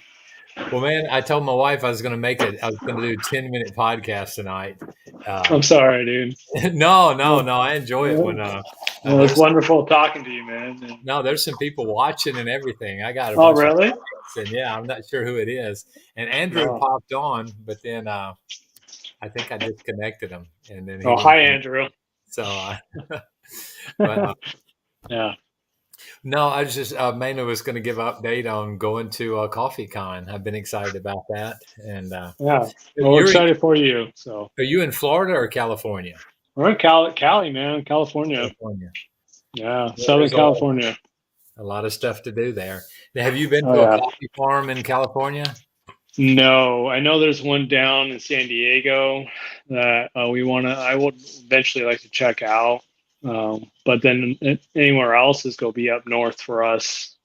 Well, man, I told my wife I was going to do a 10-minute podcast tonight. I'm sorry, dude. No, I enjoy it when. Well, it's wonderful talking to you, man. No, there's some people watching and everything. I got Oh, really? And yeah, I'm not sure who it is. And Andrew popped on, but then I think I disconnected him. And then hi, Andrew. So, but, yeah. No, I was just mainly was going to give an update on going to Coffee Con. I've been excited about that, and yeah, well, we're excited for you. So, are you in Florida or California? We're in Cali, man, California. Yeah, Southern California. A lot of stuff to do there. Now, have you been to a coffee farm in California? No, I know there's one down in San Diego that I would eventually like to check out. But then anywhere else is going to be up north for us.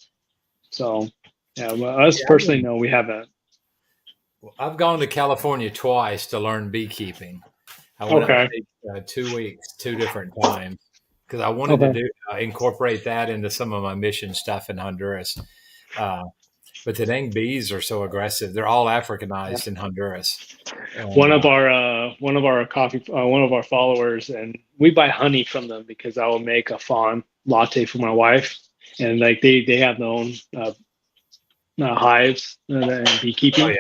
So, personally, no, we haven't. Well, I've gone to California twice to learn beekeeping. I went up to 2 weeks, 2 different times, because I wanted to incorporate that into some of my mission stuff in Honduras. But the dang bees are so aggressive; they're all Africanized in Honduras. One of our followers, and we buy honey from them because I will make a fawn latte for my wife, and like they have their own hives and beekeeping. Oh, yeah.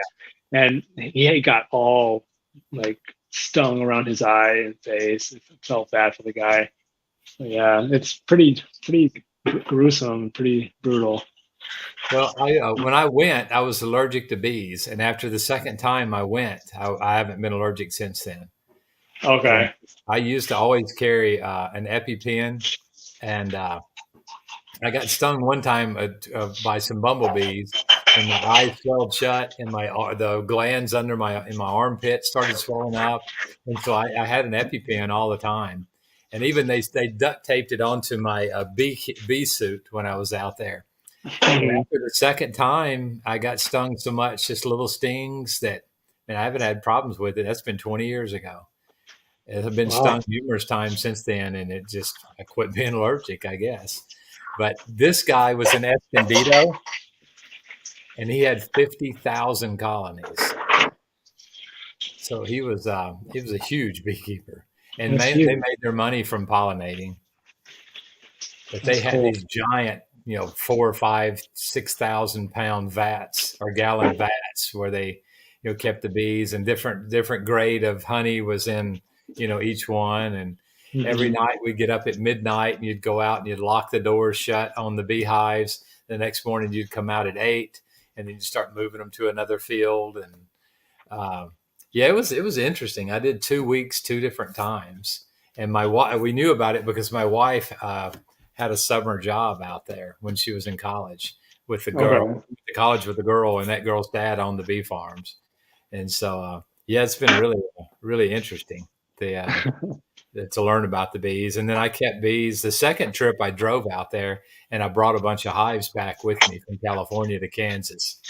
And he got all like stung around his eye and face. It felt bad for the guy. So, yeah, it's pretty gruesome, pretty brutal. Well, when I went, I was allergic to bees, and after the second time I went, I haven't been allergic since then. Okay. I used to always carry an EpiPen, and I got stung one time by some bumblebees, and my eyes swelled shut, and the glands under my armpit started swelling up, and so I had an EpiPen all the time, and even they duct taped it onto my bee suit when I was out there. But Mhm. after the second time, I got stung so much, just little stings that, and I haven't had problems with it. That's been 20 years ago. I've been Wow. stung numerous times since then, and I quit being allergic, I guess. But this guy was in Escondido, and he had 50,000 colonies. So he was a huge beekeeper, and That's they huge. made their money from pollinating. But they That's had cool. these giant, 4, 5, 6,000 pound vats or gallon vats where they, kept the bees, and different grade of honey was in, each one. And every Mhm. night we'd get up at midnight and you'd go out and you'd lock the doors shut on the beehives. The next morning you'd come out at 8, and then you start moving them to another field. And uh, yeah, it was interesting. I did 2 weeks, 2 different times, and my wife, we knew about it because my wife had a summer job out there when she was in college with the girl, Okay. to college with the girl, and that girl's dad owned the bee farms, and so yeah, it's been really interesting to learn about the bees. And then I kept bees. The second trip I drove out there, and I brought a bunch of hives back with me from California to Kansas.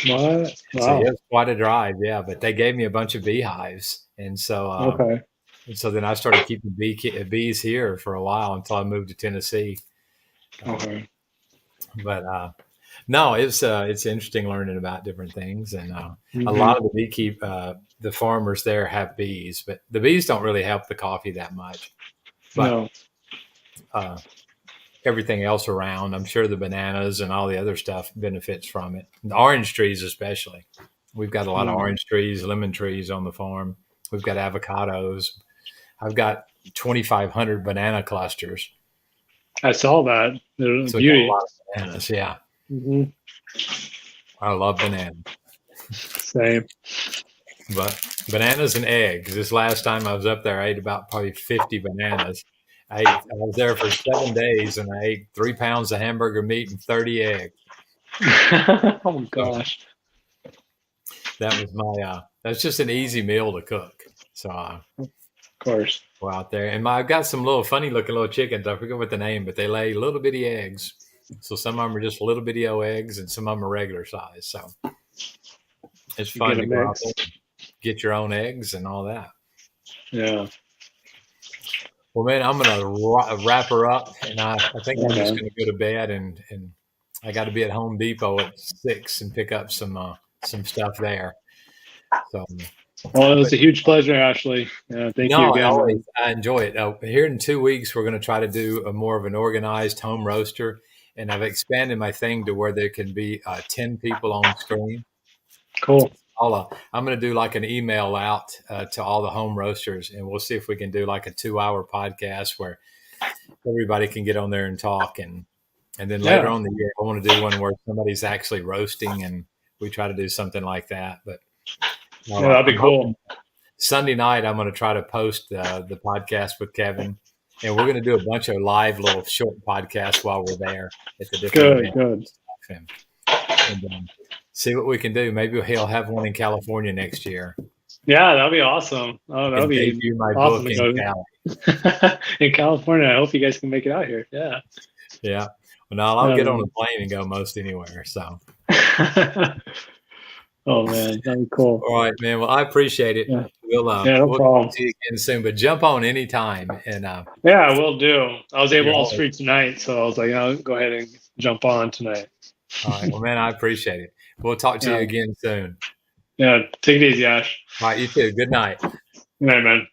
What? And so Wow. yeah, it was quite a drive, yeah. But they gave me a bunch of beehives, Okay. and so then I started keeping bees here for a while until I moved to Tennessee. Um, Okay. but no, it's interesting learning about different things, and a Hmm. lot of the farmers there have bees, but the bees don't really help the coffee that much. But No. uh, everything else around, I'm sure the bananas and all the other stuff benefits from it. The orange trees, especially. We've got a lot of Mm. orange trees, lemon trees on the farm. We've got avocados. I've got 2,500 banana clusters. I saw that. The So we got a beauty. lot of bananas. Yeah. Hmm. I love bananas. Same. But bananas and eggs. This last time I was up there, I ate about probably 50 bananas. I was there for 7 days, and I ate 3 pounds of hamburger meat and 30 eggs. Oh So gosh. that's just an easy meal to cook. So Of course. go out there, and I've got some little funny looking little chickens. I forget what the name, but they lay little bitty eggs. So some of them are just little bitty old eggs, and some of them are regular size. So it's You get fun a to go out mix. there, get your own eggs and all that. Yeah. Well, man, I'm gonna wrap her up, and I think Yeah, I'm just man. gonna go to bed, and I got to be at Home Depot at 6 and pick up some stuff there. So, Well, it was but a huge pleasure, Ashley. Yeah, thank you no, again, man. I enjoy it. Here in 2 weeks, we're going to try to do a more of an organized home roaster, and I've expanded my thing to where there can be 10 people on screen. Cool. I'm going to do like an email out to all the home roasters, and we'll see if we can do like a 2 hour podcast where everybody can get on there and talk. And then later Yeah. on in the year, I want to do one where somebody's actually roasting, and we try to do something like that. But Yeah, that'd be I'm cool. hoping Sunday night, I'm going to try to post the podcast with Kevin, and we're going to do a bunch of live little short podcasts while we're there at the different Good, events good. and see what we can do. Maybe he'll have one in California next year Yeah, that'd be awesome. Oh, that'd and be debut my awesome book to in go Cali. in California. I hope you guys can make it out here. Yeah. Yeah. Well, no, I'll Yeah, get on a man. plane and go most anywhere. So, Oh man, that'd be cool. all right, man. Well, I appreciate it. Yeah. Yeah, no We'll talk problem. to you again soon, but jump on anytime. And Yeah, I will do. I was you're able, always free tonight, so I was like, I'll go ahead and jump on tonight. all right. Well, man, I appreciate it. We'll talk to you Yeah. again soon. Yeah. Take it easy, Ash. All right. You too. Good night. Good night, man.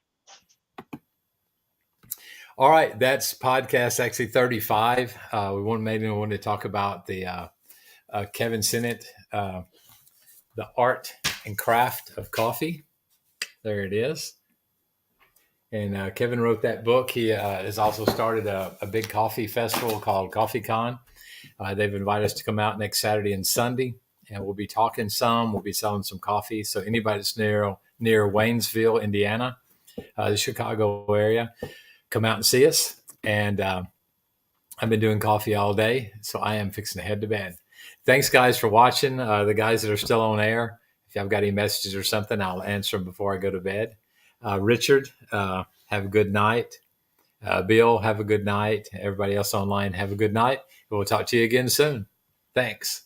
All right, that's podcast actually 35. We wanted to talk about the Kevin Sinnott, the art and craft of coffee. There it is. And Kevin wrote that book. He has also started a big coffee festival called Coffee Con. They've invited us to come out next Saturday and Sunday, and we'll be talking some. We'll be selling some coffee. So anybody that's near Waynesville, Indiana, the Chicago area, come out and see us. And I've been doing coffee all day, so I am fixing to head to bed. Thanks, guys, for watching. The guys that are still on air, if y'all got any messages or something, I'll answer them before I go to bed. Richard, have a good night. Bill, have a good night. Everybody else online, have a good night. We'll talk to you again soon. Thanks.